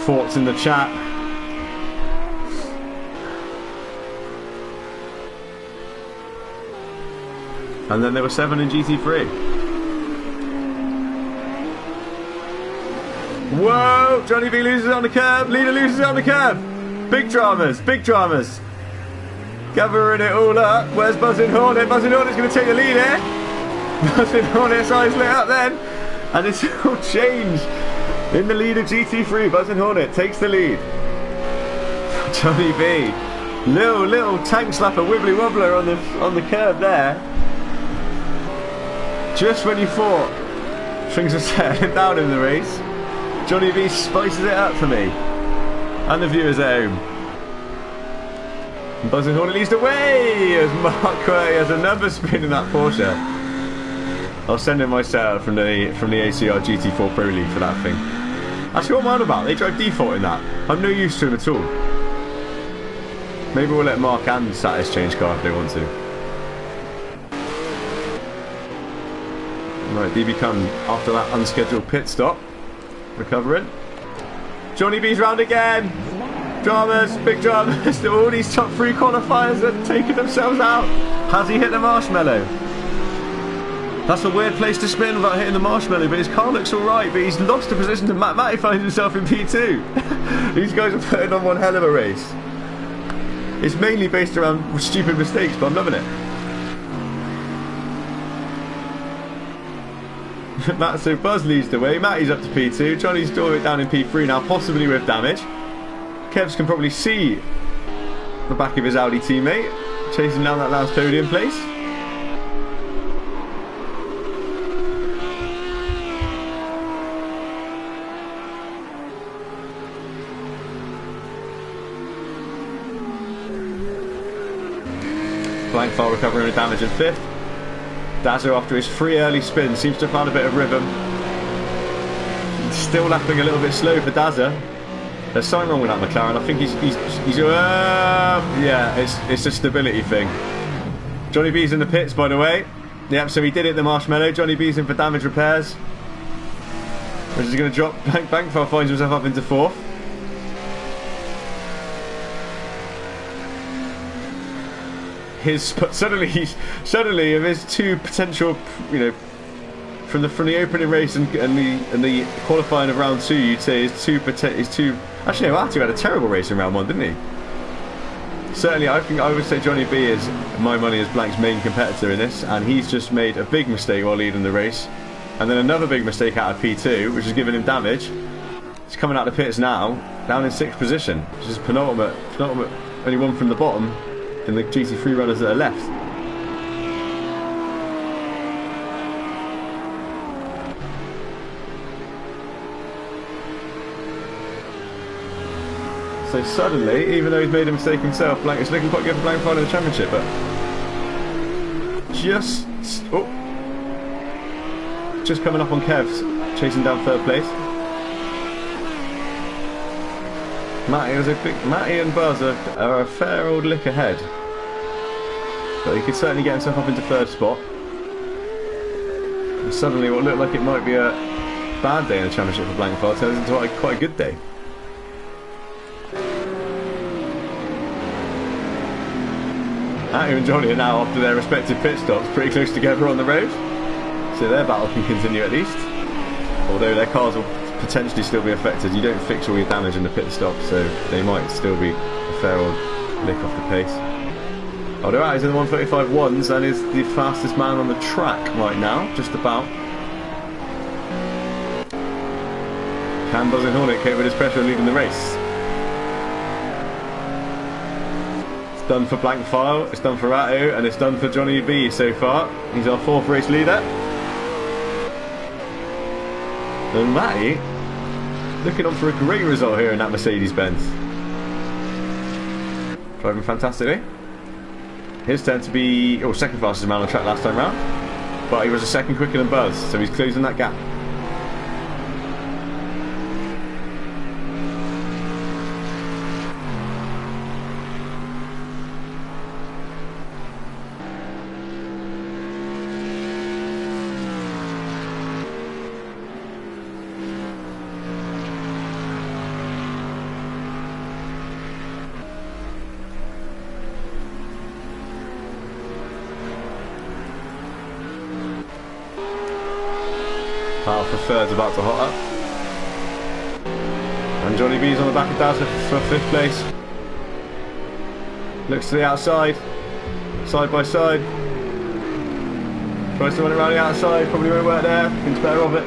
A: Thoughts in the chat. And then there were 7 in GT3. Whoa! Johnny V loses on the curb. Leader loses on the curb. Big dramas. Big dramas. Gathering it all up. Where's Buzzing Hornet? Buzzing Hornet's going to take the lead here. Buzzing Hornet's eyes lit up then. And it's all changed. In the lead of GT3, Buzzing Hornet takes the lead. Johnny V. Little tank slapper, wibbly wobbler on the curb there. Just when you thought things were settling down in the race, Johnny V spices it up for me. And the viewers at home. Buzzing Hornet leads the way as Mark Quay has a number spin in that Porsche. I'll send him my setup from the ACR GT4 Pro League for that thing. That's what I'm on about. They drive default in that. I'm no use to him at all. Maybe we'll let Mark and Satis change car if they want to. Right, DB come after that unscheduled pit stop. Recovering. Johnny B's round again. Dramas, big dramas. All these top 3 qualifiers are taking themselves out. Has he hit the marshmallow? That's a weird place to spin without hitting the marshmallow, but his car looks alright, but he's lost the position to Matt. Matty finds himself in P2. These guys are putting on one hell of a race. It's mainly based around stupid mistakes, but I'm loving it. Matt, so Buzz leads the way. Matty's up to P2. Johnny's doing it down in P3 now, possibly with damage. Kevs can probably see the back of his Audi teammate chasing down that last podium place. Blank file recovering with damage in 5th. Dazza, after his 3 early spins, seems to have found a bit of rhythm. Still lapping a little bit slow for Dazza. There's something wrong with that McLaren. I think he's yeah, it's a stability thing. Johnny B's in the pits, by the way. Yep, so he did hit the marshmallow. Johnny B's in for damage repairs. Which is going to drop. Bankfile finds himself up into 4th. Suddenly of his 2 potential, you know, from the opening race and the qualifying of round 2, you'd say his two. Actually, no, Artu had a terrible race in round 1, didn't he? Certainly, I would say Johnny B is my money as Blank's main competitor in this, and he's just made a big mistake while leading the race, and then another big mistake out of P2, which has given him damage. He's coming out of the pits now, down in 6th position, which is penultimate, only 1 from the bottom in the GT3 runners that are left. So suddenly, even though he's made a mistake himself, Blank is looking quite good for Blank final in the championship, but just coming up on Kev's, chasing down 3rd place. Matty and Buzz are a fair old lick ahead, but he could certainly get himself up into 3rd spot. And suddenly, what looked like it might be a bad day in the championship for Blankfire turns into quite a good day. Atto and Johnny are now after their respective pit stops pretty close together on the road. So their battle can continue at least. Although their cars will potentially still be affected. You don't fix all your damage in the pit stop, so they might still be a fair old lick off the pace. Although Atto's in the 135.1s and is the fastest man on the track right now, just about. Can Buzzing Hornet cope with his pressure leading the race? It's done for Blank File, it's done for Atto, and it's done for Johnny B so far. He's our 4th race leader. And Matty looking on for a great result here in that Mercedes-Benz. Driving fantastically. His turn to be second fastest man on the track last time round, but he was a second quicker than Buzz, so he's closing that gap. Battle for third's about to hot up. And Johnny B's on the back of Dazzler for 5th place. Looks to the outside. Side by side. Tries to run it around the outside. Probably won't work there. Thinks better of it.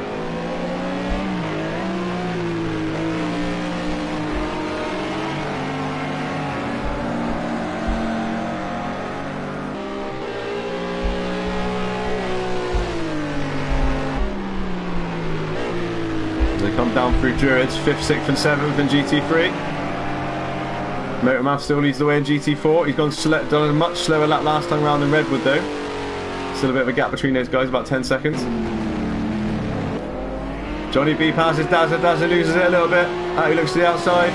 A: They come down through Druids, 5th, 6th and 7th in GT3. Motormouth still leads the way in GT4. He's done a much slower lap last time round than Redwood though. Still a bit of a gap between those guys, about 10 seconds. Johnny B passes Dazzler, Dazzler loses it a little bit. Atto looks to the outside.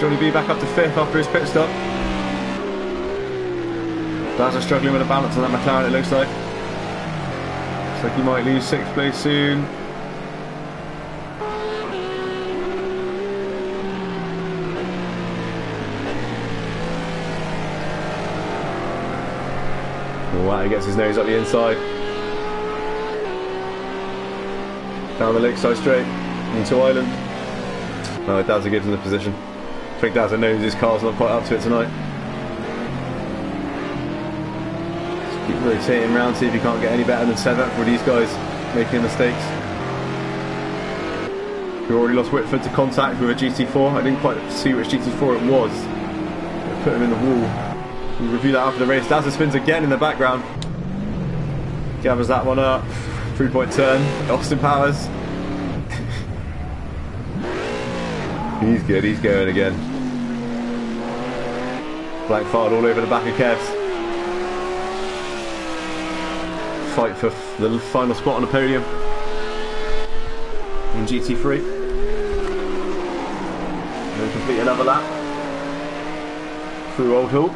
A: Johnny B back up to 5th after his pit stop. Dazzler struggling with a balance on that McLaren, it looks like. Looks like he might lose 6th place soon. Wow, he gets his nose up the inside. Down the lakeside straight into Island. No, Dazzler gives him the position. I think Dazzler knows his car's not quite up to it tonight. Just keep rotating around, see if you can't get any better than 7th with these guys making mistakes. We already lost Whitford to contact with a GT4. I didn't quite see which GT4 it was. I put him in the wall. We'll review that after the race. Dazzler spins again in the background. Gathers that one up. 3-point turn. Austin Powers. He's good, he's going again. Blank filed all over the back of Kerb's. Fight for the final spot on the podium in GT3. And then complete another lap through Oulton.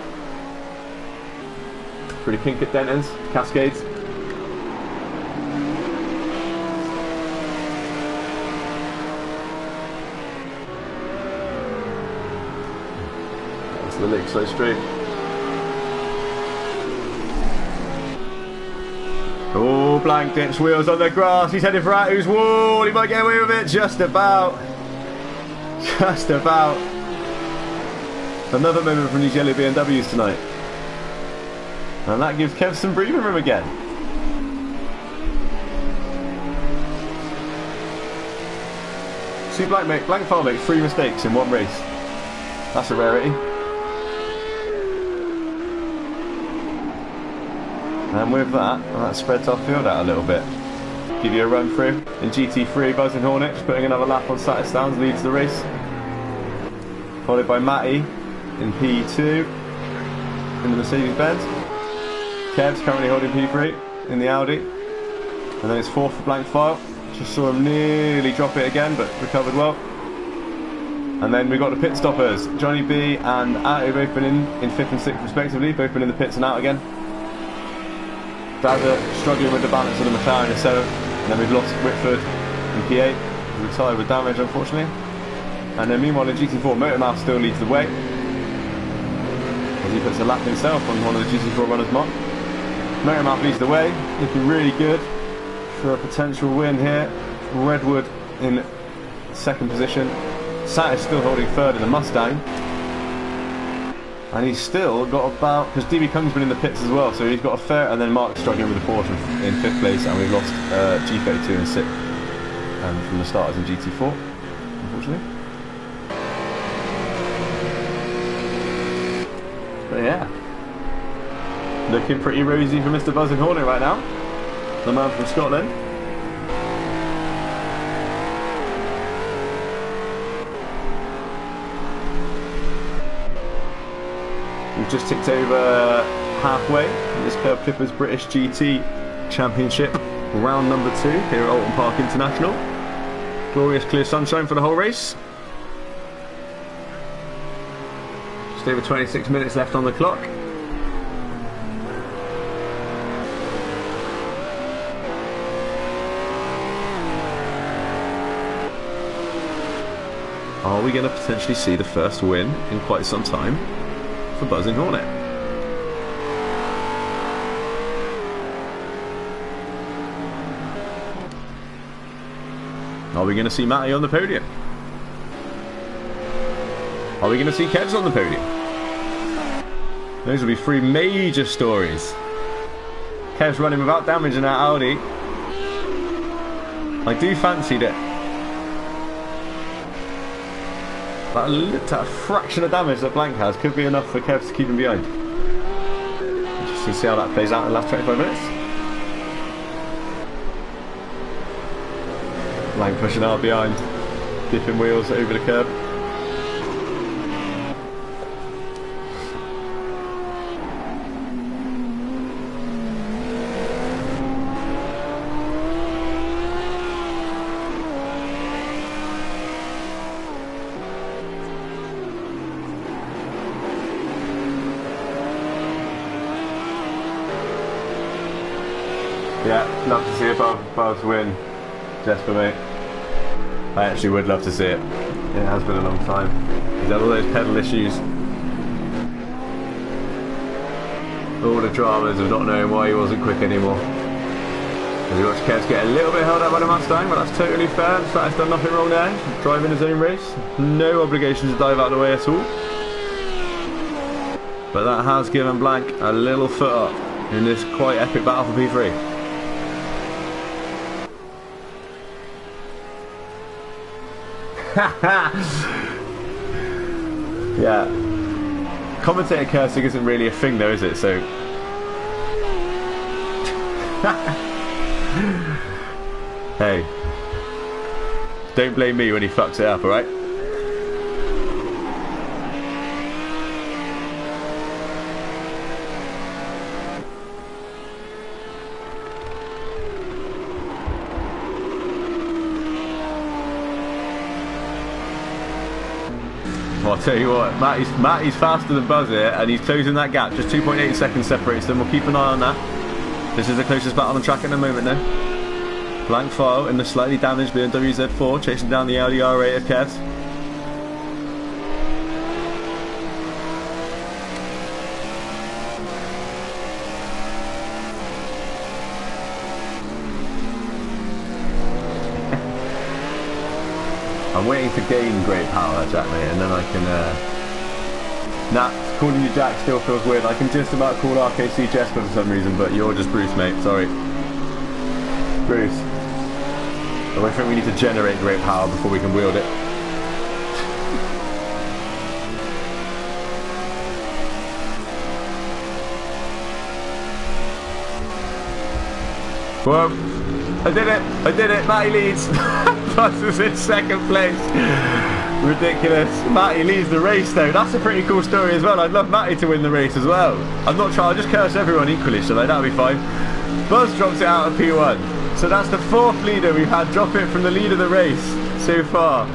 A: Pretty pink at Denton's, Cascades. That's the lakeside straight. Oh, Blank dips wheels on the grass. He's heading for Atto's wall. He might get away with it. Just about. Just about. Another moment from these yellow BMWs tonight. And that gives Kev some breathing room again. See, Blank File makes 3 mistakes in one race. That's a rarity. And with that spreads our field out a little bit. Give you a run through. In GT3, Buzzing Hornet putting another lap on Satisdowns, leads the race. Followed by Matty in P2 in the Mercedes-Benz. Kerb's currently holding P3 in the Audi. And then it's 4th for Blank File. Just saw him nearly drop it again, but recovered well. And then we've got the pit stoppers. Johnny B and Atto both been in 5th and 6th respectively, both been in the pits and out again. Dazzler struggling with the balance of the McLaren in 7th. And then we've lost Whitford in P8. Retired with damage, unfortunately. And then meanwhile in GT4, Motormouth still leads the way. as he puts a lap himself on one of the GT4 runners' mark. Merrimack leads the way, looking really good for a potential win here. Redwood in second position. Sat is still holding third in the Mustang. And he's still got about, because DB Kung's been in the pits as well, so he's got a fair, and then Mark's struggling with the Porsche in 5th place, and we've lost G32 in 6th from the starters in GT4, unfortunately. But yeah, looking pretty rosy for Mr. Buzzing Hornet right now, the man from Scotland. We've just ticked over halfway in this Kerb Clippers British GT Championship, round number 2 here at Oulton Park International. Glorious clear sunshine for the whole race. Just over 26 minutes left on the clock. Are we going to potentially see the first win in quite some time for Buzzing Hornet? Are we going to see Matty on the podium? Are we going to see Kevs on the podium? Those will be 3 major stories. Kevs running without damage in that Audi. I do fancy that. That looked at a fraction of damage that Blank has could be enough for Kevs to keep him behind. Interesting to see how that plays out in the last 25 minutes. Blank pushing hard behind, dipping wheels over the curb. Yeah, love to see a Buzz win, Jesper, mate. I actually would love to see it. It has been a long time. He's had all those pedal issues. All the dramas of not knowing why he wasn't quick anymore. As we watch Kev get a little bit held up by the Mustang, but that's totally fair. Sat's done nothing wrong there. He's driving his own race. No obligation to dive out of the way at all. But that has given Blank a little foot up in this quite epic battle for P3. Yeah, commentator cursing isn't really a thing though, is it? So hey, don't blame me when he fucks it up, alright? Well, I'll tell you what, Matty's faster than Buzz here, and he's closing that gap. Just 2.8 seconds separates them. We'll keep an eye on that. This is the closest battle on track at the moment now. Blank file in the slightly damaged BMW Z4, chasing down the Audi R8 of Kevs. I'm waiting to gain great power, Jack, mate, and then I can... Nah, calling you Jack still feels weird. I can just about call RKC Jesper for some reason, but you're just Bruce, mate. Sorry. Bruce. I think we need to generate great power before we can wield it. Whoa. I did it, Matty leads. Buzz is in second place. Ridiculous. Matty leads the race though. That's a pretty cool story as well. I'd love Matty to win the race as well. I'm not trying, I'll just curse everyone equally, shall I? That'll be fine. Buzz drops it out of P1. So that's the 4th leader we've had drop it from the lead of the race so far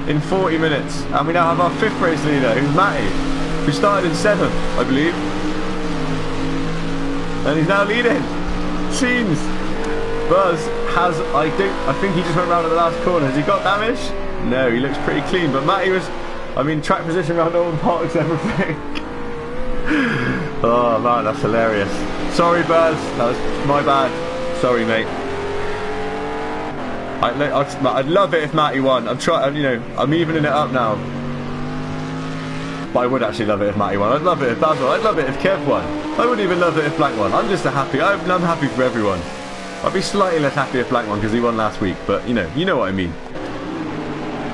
A: in 40 minutes. And we now have our 5th race leader, who's Matty, who started in 7th, I believe. And he's now leading. Scenes. Buzz has, I think he just went round at the last corner. Has he got damage? No, he looks pretty clean. But Matty was, I mean, track position around Oulton Park's everything. Oh man, that's hilarious. Sorry, Buzz. That was my bad. Sorry, mate. I'd love it if Matty won. I'm trying, you know, I'm evening it up now. But I would actually love it if Matty won. I'd love it if Basil. I'd love it if Kev won. I wouldn't even love it if Blank won. I'm just I'm happy for everyone. I'd be slightly less happy if Blank won because he won last week. But you know what I mean.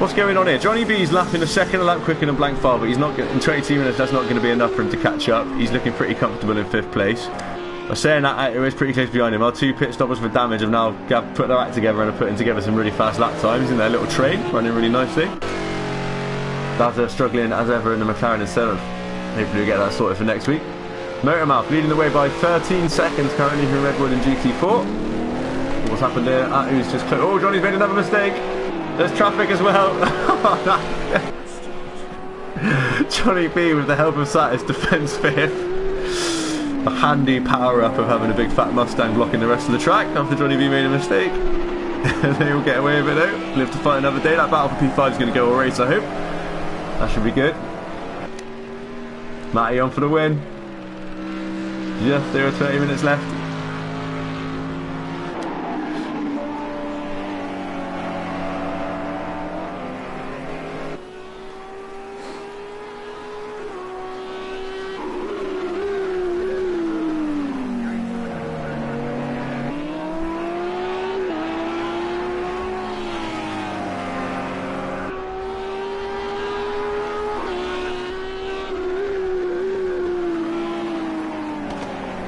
A: What's going on here? Johnny B's lapping a second a lap quicker than Blank File, but he's not in 22 minutes. That's not going to be enough for him to catch up. He's looking pretty comfortable in 5th place. I'm saying that it was pretty close behind him. Our 2 pit stoppers for damage have now put their act together and are putting together some really fast lap times in their little train, running really nicely. Dazza struggling as ever in the McLaren in 7th. Hopefully we'll get that sorted for next week. Motormouth leading the way by 13 seconds currently from Redwood and GT4. What's happened there? Who's just close? Oh, Johnny's made another mistake. There's traffic as well. Johnny B with the help of Satis defends 5th. A handy power up of having a big fat Mustang blocking the rest of the track after Johnny B made a mistake. They will get away with it though. Live to fight another day. That battle for P5 is going to go all race, I hope. That should be good. Matty on for the win. Just there are 30 minutes left.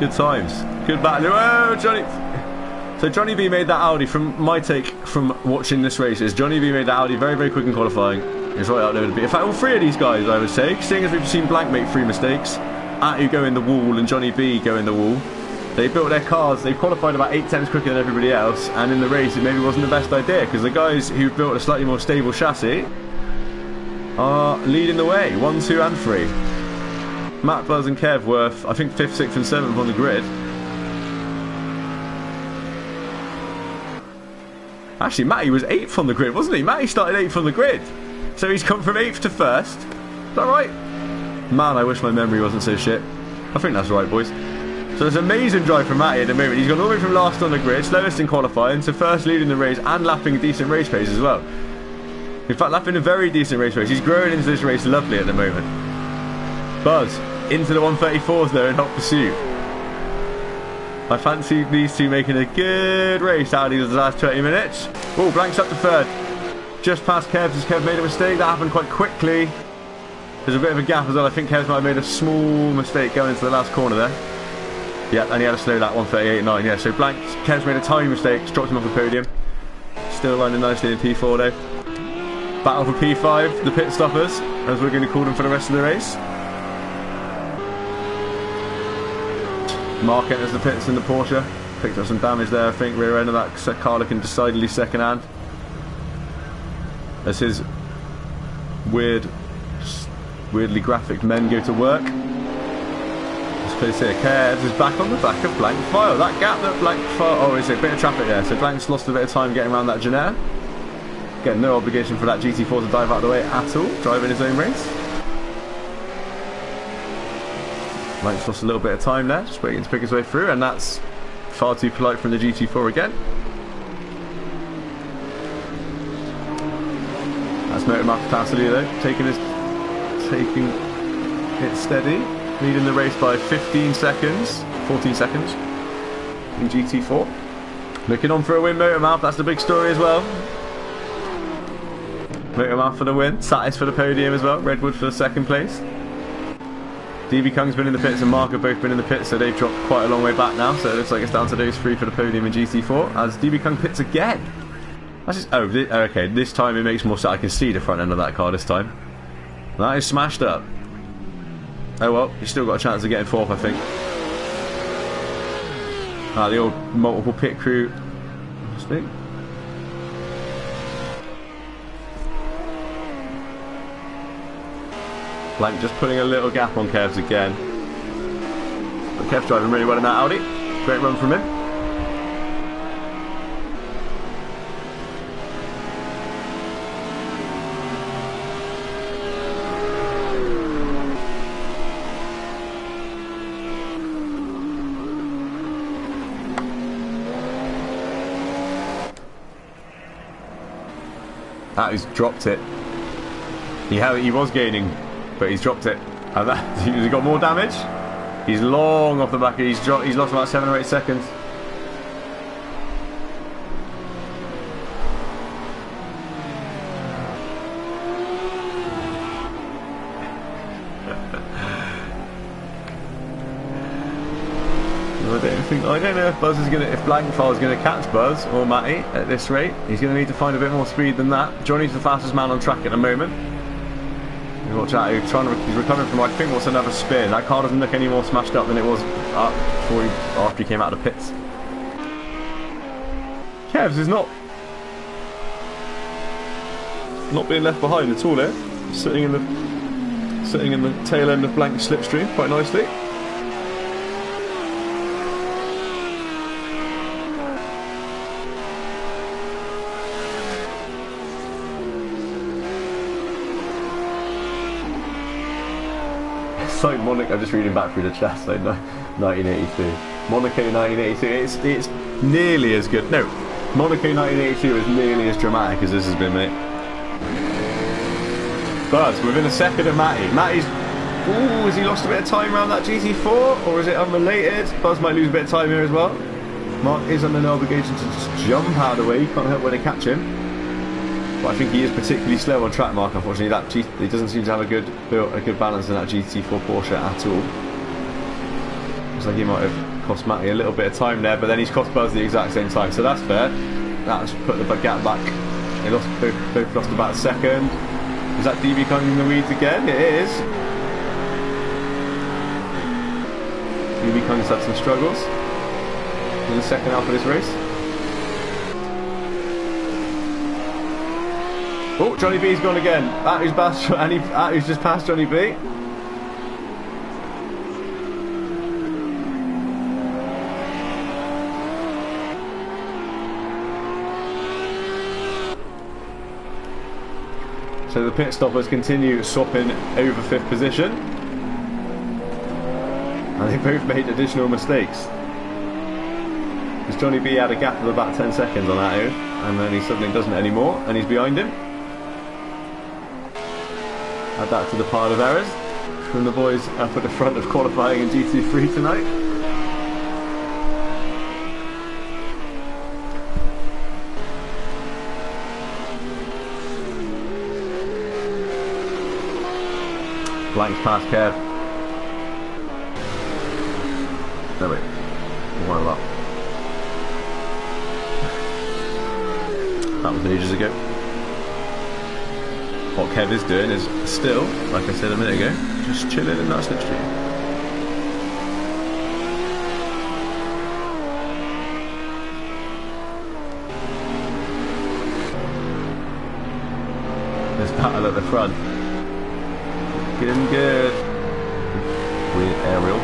A: Good times. Good battle. Oh, Johnny. So Johnny B made that Audi, from my take from watching this race, is Johnny B made that Audi very, very quick in qualifying. It's right out there to be. In fact, all 3 of these guys, I would say, seeing as we've seen Blank make 3 mistakes, Atu go in the wall and Johnny B go in the wall. They built their cars, they qualified about 8 tenths quicker than everybody else, and in the race it maybe wasn't the best idea, because the guys who built a slightly more stable chassis are leading the way, 1, 2 and 3. Matt, Buzz and Kev were, I think, 5th, 6th and 7th on the grid. Actually, Matty was 8th on the grid, wasn't he? Matty started 8th on the grid. So he's come from 8th to 1st. Is that right? Man, I wish my memory wasn't so shit. I think that's right, boys. So it's an amazing drive from Matty at the moment. He's gone all the way from last on the grid, slowest in qualifying, to first leading the race and lapping a decent race pace as well. In fact, lapping a very decent race pace. He's growing into this race lovely at the moment. Buzz into the 134s though in hot pursuit. I fancy these two making a good race out of the last 20 minutes. Oh, Blank's up to 3rd. Just past Kerb as Kev made a mistake. That happened quite quickly. There's a bit of a gap as well. I think Kev might have made a small mistake going into the last corner there. Yeah, and he had to slow that 138.9. Yeah, so Blank, Kev's made a tiny mistake, just dropped him off the podium. Still lining nicely in P4 though. Battle for P5, the pit stoppers, as we're going to call them for the rest of the race. Mark enters the pits in the Porsche. Picked up some damage there, I think. Rear end of that car looking decidedly second hand. As his weirdly graphic men go to work. Let's place here. Kerbs is back on the back of Blank File. That gap that Blank File... Oh, is it a bit of traffic there? So Blank's lost a bit of time getting around that Janelle. Again, no obligation for that GT4 to dive out of the way at all. Driving his own race. Blank's lost a little bit of time there, just waiting to pick his way through, and that's far too polite from the GT4 again. That's Motormouth Cassidy though, taking it steady, leading the race by 15 seconds, 14 seconds in GT4. Looking on for a win, Motormouth, that's the big story as well. Motormouth for the win, Satis for the podium as well, Redwood for the 2nd place. DB Kung's been in the pits and Mark have both been in the pits, so they've dropped quite a long way back now, so it looks like it's down to those 3 for the podium in GT4 as DB Kung pits again. That's just, okay, this time it makes more sense. I can see the front end of that car this time. That is smashed up. Oh well, he's still got a chance of getting 4th, I think. The old multiple pit crew. Mistake. Blank just putting a little gap on Kev's again. But Kev's driving really well in that Audi. Great run from him. He's dropped it. He was gaining, but he's dropped it. And he's got more damage. He's long off the back. He's lost about 7 or 8 seconds. I don't know if Buzz is gonna, if Blankfire is gonna catch Buzz or Matty at this rate. He's gonna need to find a bit more speed than that. Johnny's the fastest man on track at the moment. You watch out, he's recovering from, I think, what's another spin. That car doesn't look any more smashed up than it was after he came out of the pits. Kevs is not being left behind at all here. Sitting in the tail end of Blank's slipstream quite nicely. Like Monaco, I'm just reading back through the chat, like 1982. Monaco 1982, it's nearly as good. No, Monaco 1982 is nearly as dramatic as this has been, mate. Buzz, within a second of Matty. Matty's... Ooh, has he lost a bit of time around that GT4? Or is it unrelated? Buzz might lose a bit of time here as well. Mark is under no obligation to just jump out of the way. You can't help when they catch him. But I think he is particularly slow on track, Mark. Unfortunately, he doesn't seem to have a good balance in that GT4 Porsche at all. Looks like he might have cost Matty a little bit of time there, but then he's cost Buzz the exact same time, so that's fair. That's put the gap back. They both lost about a second. Is that DB coming in the weeds again? It is. DB Kung's had some struggles in the second half of this race. Oh, Johnny B's gone again. Who's just passed Johnny B. So the pit stoppers continue swapping over 5th position. And they both made additional mistakes. Because Johnny B had a gap of about 10 seconds on that and then he suddenly doesn't anymore, and he's behind him. Add that to the pile of errors from the boys up at the front of qualifying in GT3 tonight. Blank's past Kerb. No wait, one a lot. That was ages ago. What Kev is doing is still, like I said a minute ago, just chilling in that slipstream. There's battle at the front. Getting good. Weird aerial.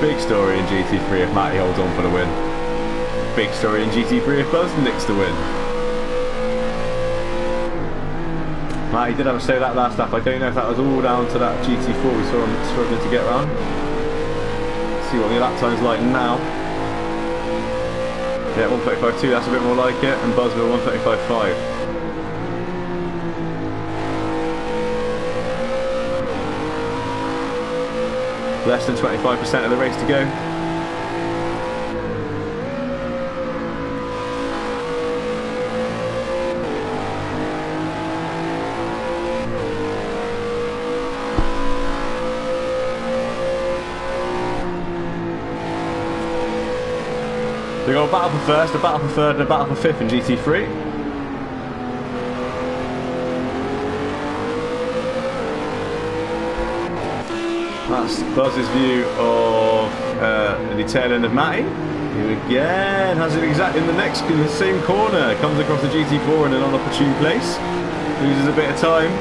A: Big story in GT3 if Matty holds on for the win. Big story in GT3 if Buzz nicks the win. Matty did have a say that last lap. I don't know if that was all down to that GT4 we saw him struggling to get around. See what the lap time's like now. Yeah, 1:35.2, that's a bit more like it, and Buzz with 1:35.5. Less than 25% of the race to go. We got a battle for first, a battle for third, and a battle for 5th in GT3. That's Buzz's view of the tail end of Matty, who again has it exactly in the same corner. Comes across the GT4 in an unopportune place, loses a bit of time.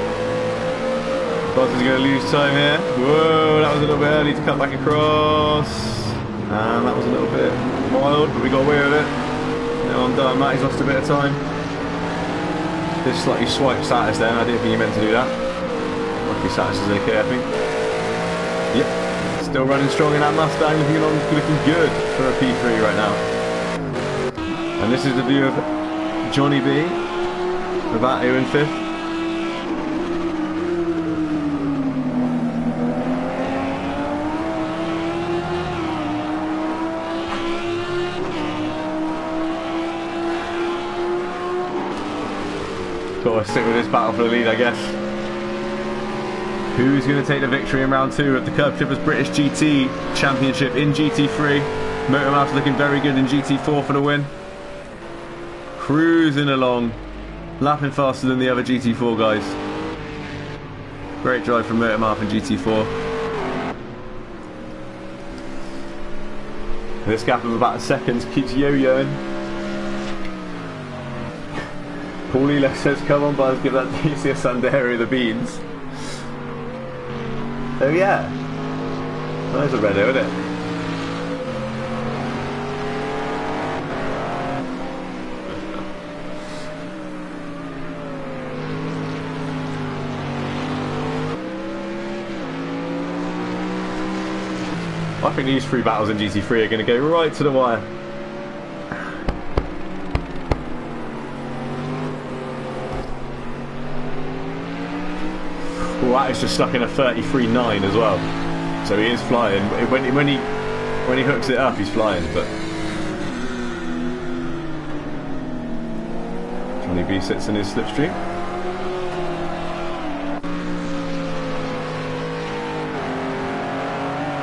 A: Buzz is going to lose time here. Whoa, that was a little bit early to cut back across, and that was a little bit wild, but we got away with it. Now I'm done. Matty's lost a bit of time. Just slightly swiped status there, and I didn't think he meant to do that. Lucky Sash is okay, I think. Yep, still running strong in that Mustang, looking good for a P3 right now. And this is the view of Johnny B, with that in 5th. Got to stick with this battle for the lead, I guess. Who's going to take the victory in round 2 of the Kerb Clippers British GT Championship in GT3? Motormouth's looking very good in GT4 for the win. Cruising along, lapping faster than the other GT4 guys. Great drive from Motormouth in GT4. This gap of about a second keeps yo-yoing. Paulie says, come on Buzz, give that DC Sandero the beans. Oh yeah. There's a Renault, isn't it? I think these 3 battles in GT3 are going to go right to the wire. Well, that is just stuck in a 33.9 as well, so he is flying. When he hooks it up, he's flying. But Johnny B sits in his slipstream.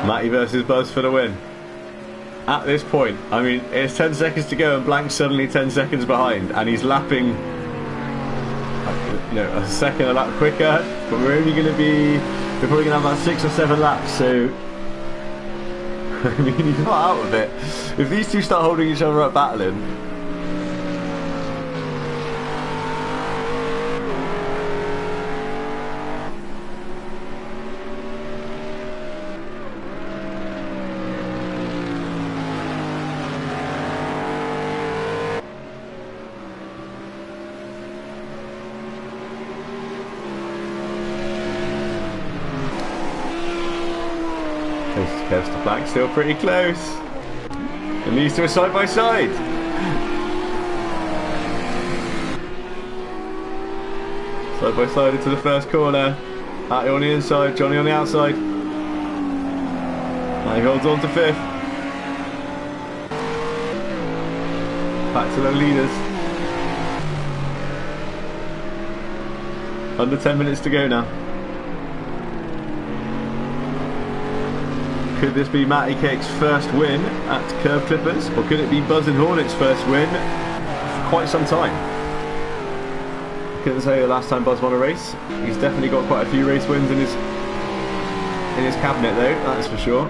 A: Matty versus Buzz for the win. At this point, I mean, it's 10 seconds to go, and Blank's suddenly 10 seconds behind, and he's lapping, you know, a second a lap quicker, but we're probably going to have about 6 or 7 laps, so I mean, he's not out of it. If these two start holding each other up battling, Kerb to Black, still pretty close. And these two are side by side. Side by side into the first corner. Matty on the inside, Johnny on the outside. Now he holds on to 5th. Back to the leaders. Under 10 minutes to go now. Could this be Matty Cake's first win at Kerb Clippers, or could it be Buzz and Hornet's first win for quite some time? Couldn't say the last time Buzz won a race. He's definitely got quite a few race wins in his cabinet though, that's for sure.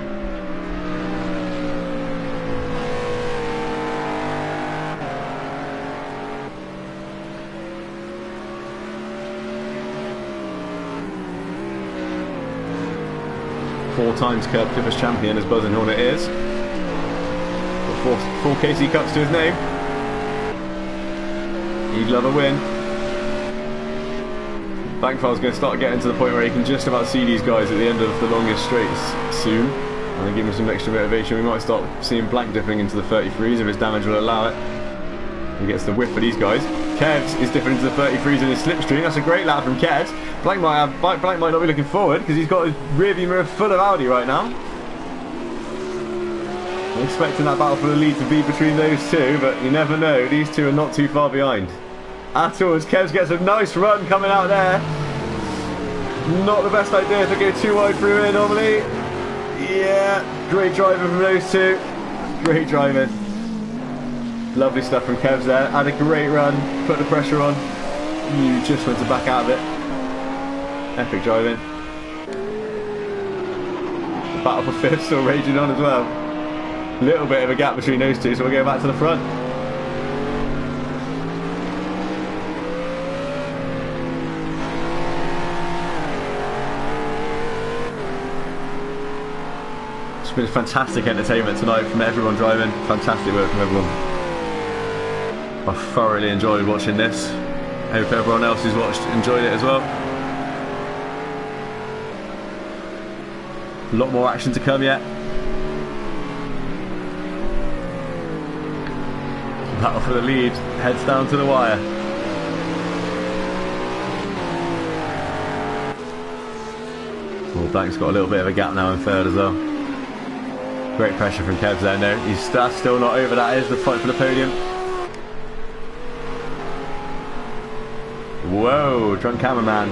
A: Four times Kerb Clippers champion as Buzz and Hornet is. Got four KC Cups to his name. He'd love a win. Bankfile's going to start getting to the point where he can just about see these guys at the end of the longest straights soon. And give him some extra motivation. We might start seeing Blank dipping into the 33s if his damage will allow it. He gets the whip for these guys. Kevs is dipping into the 33s in his slipstream. That's a great lap from Kevs. Blank might not be looking forward because he's got his rearview mirror full of Audi right now. I'm expecting that battle for the lead to be between those two, but you never know. These two are not too far behind at all, as Kevs gets a nice run coming out there. Not the best idea to go too wide through here normally. Yeah, great driving from those two. Great driving. Lovely stuff from Kevs there. Had a great run, put the pressure on. You just went to back out of it. Epic driving. The battle for 5th still raging on as well. Little bit of a gap between those two, so we'll go back to the front. It's been fantastic entertainment tonight from everyone driving. Fantastic work from everyone. I thoroughly enjoyed watching this. Hope everyone else who's watched enjoyed it as well. A lot more action to come yet. Battle for the lead heads down to the wire. Oh, Blank's got a little bit of a gap now in third as well. Great pressure from Kerb there. No, that's still not over. That is the fight for the podium. Whoa, drunk cameraman.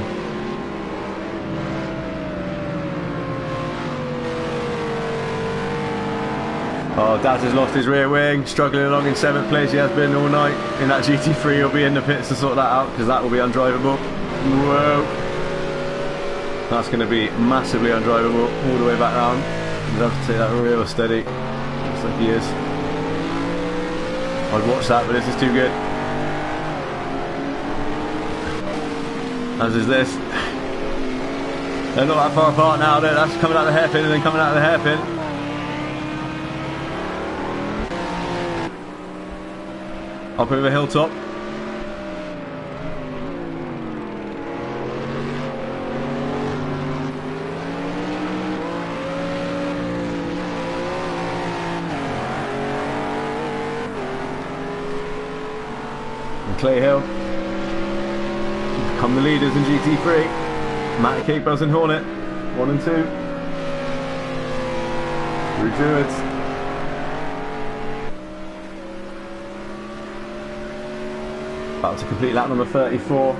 A: Oh, Daz has lost his rear wing, struggling along in 7th place. He has been all night in that GT3. He'll be in the pits to sort that out because that will be undrivable. Whoa. That's going to be massively undrivable all the way back round. You'll have to take that real steady. Looks like he is. I'd watch that, but this is too good. As is this. They're not that far apart now. That's coming out of the hairpin and then coming out of the hairpin. Up over hilltop. And Clay Hill become the leaders in GT3. Matty Cape, Buzz and Hornet 1 and 2. Through Druids. About to complete lap number 34.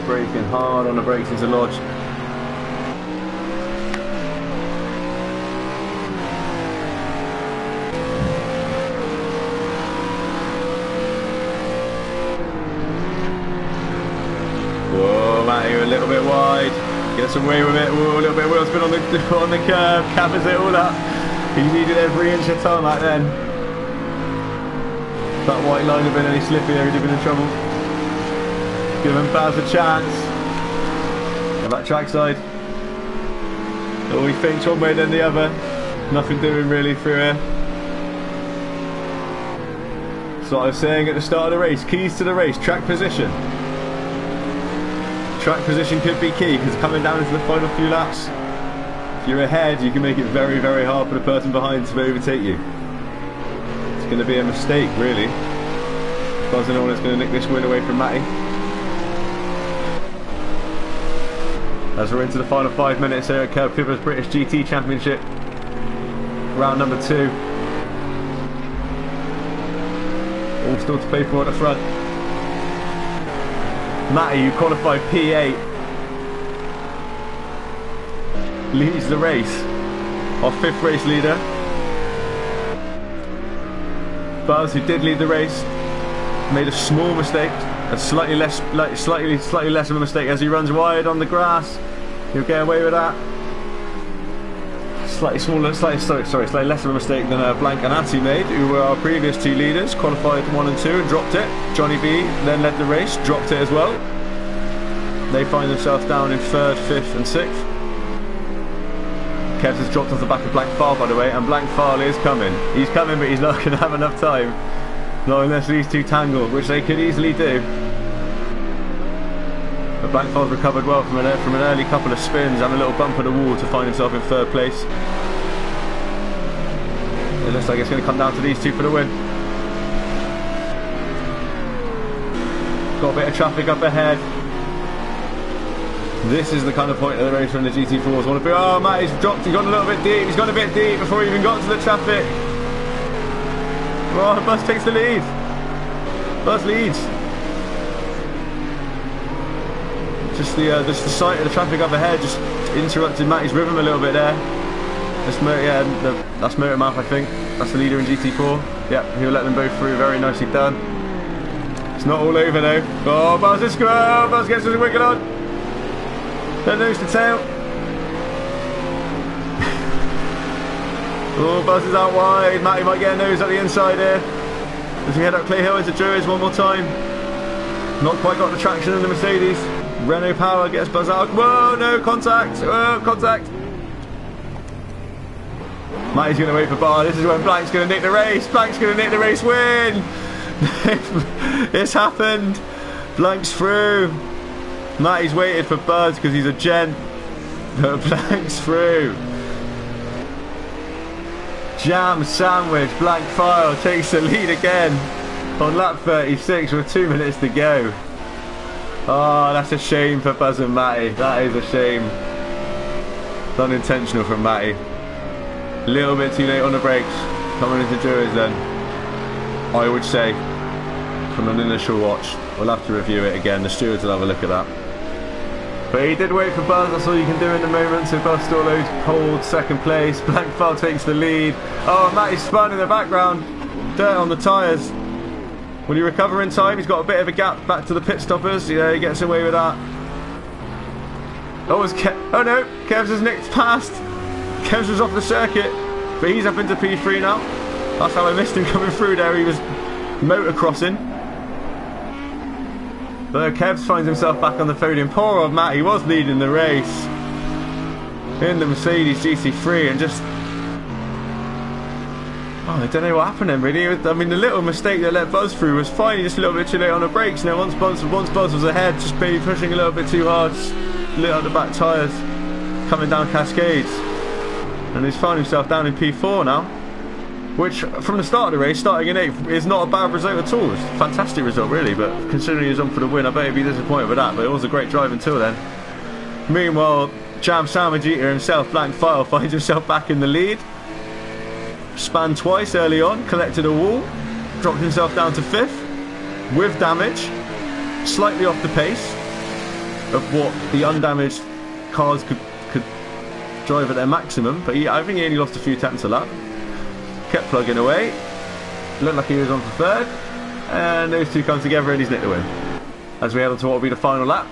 A: Braking hard on the brakes into Lodge. Whoa, Matty, a little bit wide. Gets away with it. Whoa, a little bit of wheel spin on the curb. Covers it all up. He needed every inch of tarmac then. That white line had been any slippy there, he'd have been in trouble. Giving Baz a chance. Go back trackside. Oh, he thinks one way then the other. Nothing doing really through here. That's what I was saying at the start of the race. Keys to the race, track position. Track position could be key because coming down into the final few laps, if you're ahead, you can make it very, very hard for the person behind to overtake you. Going to be a mistake, really. Buzz and Hornet's going to nick this win away from Matty. As we're into the final 5 minutes here at Kerb Cooper's British GT Championship, round number 2. All still to play for at the front. Matty, who qualified P8, leads the race. Our 5th race leader. Buzz, who did lead the race, made a small mistake, a slightly less of a mistake as he runs wide on the grass. He'll get away with that. Slightly less of a mistake than Blank and Atty made, who were our previous 2 leaders, qualified 1 and 2 and dropped it. Johnny B then led the race, dropped it as well. They find themselves down in 3rd, 5th and 6th. Kev has dropped off the back of Blank File, by the way, and Blank File is coming. He's coming, but he's not going to have enough time. Not unless these 2 tangle, which they could easily do. But Blank File's recovered well from an early couple of spins and a little bump at the wall to find himself in 3rd place. It looks like it's going to come down to these 2 for the win. Got a bit of traffic up ahead. This is the kind of point of the race when the GT4s want to be. Oh, Matt, he's dropped, he's gone a little bit deep, he's gone a bit deep before he even got to the traffic. Oh, Buzz takes the lead. Buzz leads. Just the sight of the traffic up ahead just interrupted Matty's rhythm a little bit there. That's Motormouth, I think. That's the leader in GT4. Yep, he'll let them both through. Very nicely done. It's not all over though. Oh, Buzz is good. Buzz gets his wiggle on. Then nose to tail. Oh, Buzz is out wide. Matty might get a nose at the inside here. As we head up Clay Hill into Druids one more time. Not quite got the traction in the Mercedes. Renault Power gets Buzz out. Whoa, no, contact. Whoa, contact. Matty's going to wait for Bar. This is when Blank's going to nick the race. Blank's going to nick the race win. It's happened. Blank's through. Matty's waited for Buzz because he's a gent. But Blank's through. Jam sandwich, blank file takes the lead again on lap 36 with 2 minutes to go. Oh, that's a shame for Buzz and Matty. That is a shame. It's unintentional from Matty. A little bit too late on the brakes. Coming into Druids then, I would say, from an initial watch. We'll have to review it again. The stewards will have a look at that. But he did wait for Buzz, that's all you can do in the moment. So Buzz still holds second place. Blank file takes the lead. Oh, Matty's spun in the background. Dirt on the tyres. Will he recover in time? He's got a bit of a gap back to the pit stoppers. Yeah, he gets away with that. Oh, oh no, Kevs has nicked past. Kevs was off the circuit, but he's up into P3 now. That's how I missed him coming through there. He was motocrossing. But Kevs finds himself back on the podium. Poor old Matt, he was leading the race in the Mercedes GT3 and just... Oh, I don't know what happened then really. I mean, the little mistake that let Buzz through was fine. He just a little bit too late on the brakes. You know, once Buzz was ahead, just maybe pushing a little bit too hard, just lit up the back tyres, coming down cascades. And he's found himself down in P4 now. Which, from the start of the race, starting in 8th, is not a bad result at all. It's a fantastic result, really, but considering he was on for the win, I bet he'd be disappointed with that, but it was a great drive until then. Meanwhile, Jam Sandwich Eater himself, Blank File, finds himself back in the lead. Spanned twice early on, collected a wall, dropped himself down to 5th, with damage, slightly off the pace of what the undamaged cars could drive at their maximum, but I think he only lost a few tenths a lap. Kept plugging away, looked like he was on for 3rd, and those two come together and he's nicked the win. As we head on to what will be the final lap,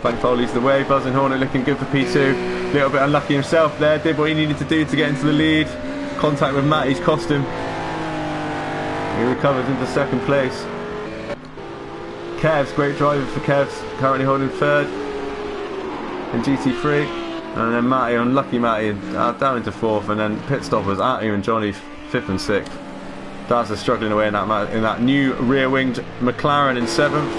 A: Blank File leads the way. Buzz and Hornet looking good for P2, little bit unlucky himself there, did what he needed to do to get into the lead. Contact with Matty's cost him. He recovers into 2nd place. Kevs, great driver for Kevs, currently holding 3rd in GT3. And then Matty, unlucky Matty, down into 4th, and then pit stoppers, Artie and Johnny 5th and 6th. Daz is struggling away in that new rear-winged McLaren in 7th.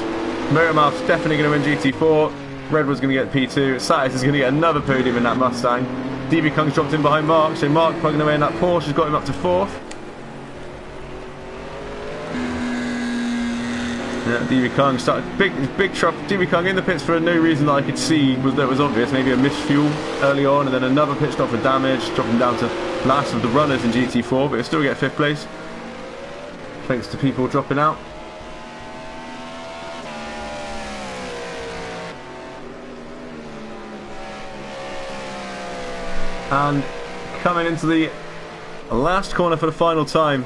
A: Motormouth's definitely going to win GT4. Redwood's going to get P2. Satis is going to get another podium in that Mustang. DB Kung's dropped in behind Mark, so Mark plugging away in that Porsche has got him up to 4th. Yeah, DB Kung started big trouble. DB Kung in the pits for no reason that I could see that was obvious. Maybe a misfuel early on, and then another pit stop for damage, dropping down to last of the runners in GT4, but he'll still get 5th place. Thanks to people dropping out. And coming into the last corner for the final time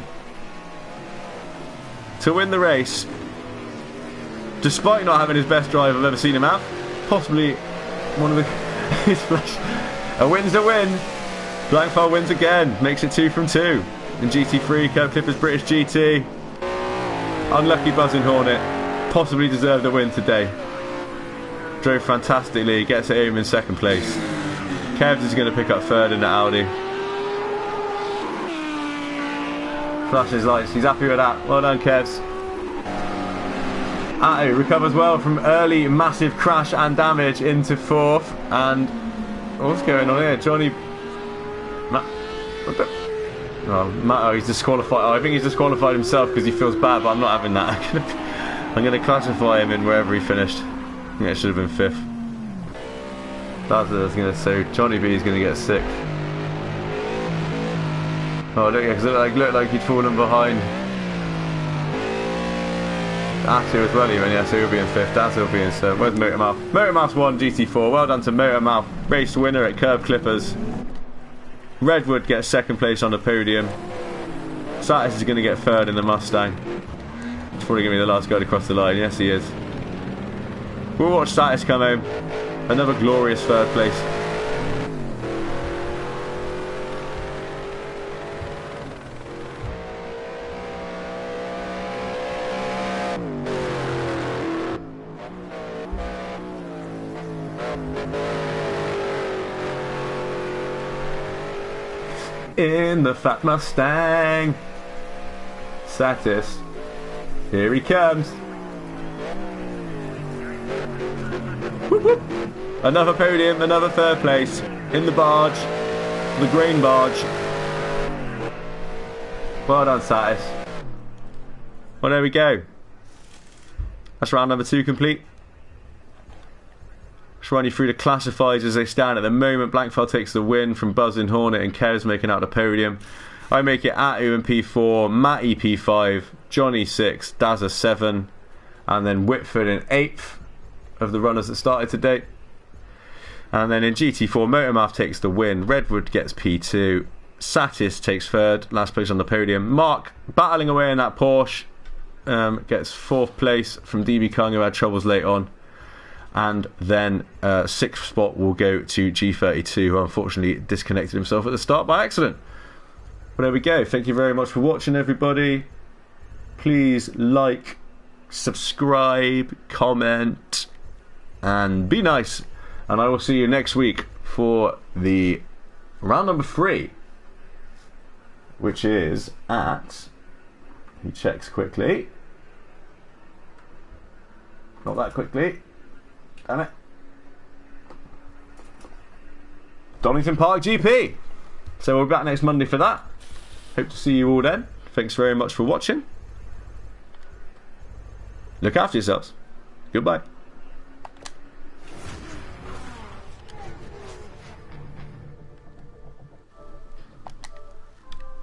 A: to win the race, despite not having his best drive I've ever seen him have, possibly one of the his flash. A win's a win. Blank File wins again, makes it 2 from 2 in GT3. Kerb Clippers British GT. Unlucky Buzzing Hornet, possibly deserved a win today. Drove fantastically, gets it home in 2nd place. Kevs is going to pick up 3rd in the Audi. Flashes lights, he's happy with that. Well done, Kevs. Atto recovers well from early massive crash and damage into 4th. And what's going on here? Johnny... Oh, he's disqualified. Oh, I think he's disqualified himself because he feels bad, but I'm not having that. I'm going to classify him in wherever he finished. Yeah, it should have been 5th. That's what I was going to say. Johnny B is going to get 6th. Oh, look, because it looked like he'd fallen behind Atto as well, even. Yeah, so he'll be in 5th. Atto will be in 7th. Where's Motormouth? Motormouth's won GT4. Well done to Motormouth. Race winner at Kerb Clippers. Redwood gets 2nd place on the podium. Satis is going to get 3rd in the Mustang. He's probably going to be the last guy to cross the line. Yes, he is. We'll watch Satis come home. Another glorious 3rd place. In the fat Mustang, Satis, here he comes. Whoop, whoop. Another podium, another 3rd place in the barge, the grain barge. Well done, Satis. Well, there we go. That's round number 2 complete. Just run you through the classifieds as they stand at the moment. Blankfell takes the win from Buzzing Hornet and Kerb's making out the podium. I make it Atu in P4, Matty P5, Johnny 6, Dazza 7, and then Whitford in 8th of the runners that started today. And then in GT4, Motormath takes the win. Redwood gets P2. Satis takes 3rd, last place on the podium. Mark battling away in that Porsche, gets 4th place from DB Kung, who had troubles late on. And then 6th spot will go to G32, who unfortunately disconnected himself at the start by accident. But there we go. Thank you very much for watching, everybody. Please like, subscribe, comment, and be nice. And I will see you next week for the round number 3, which is at... He checks quickly. Not that quickly. Damn it. Donington Park GP. So we'll be back next Monday for that. Hope to see you all then. Thanks very much for watching. Look after yourselves. Goodbye.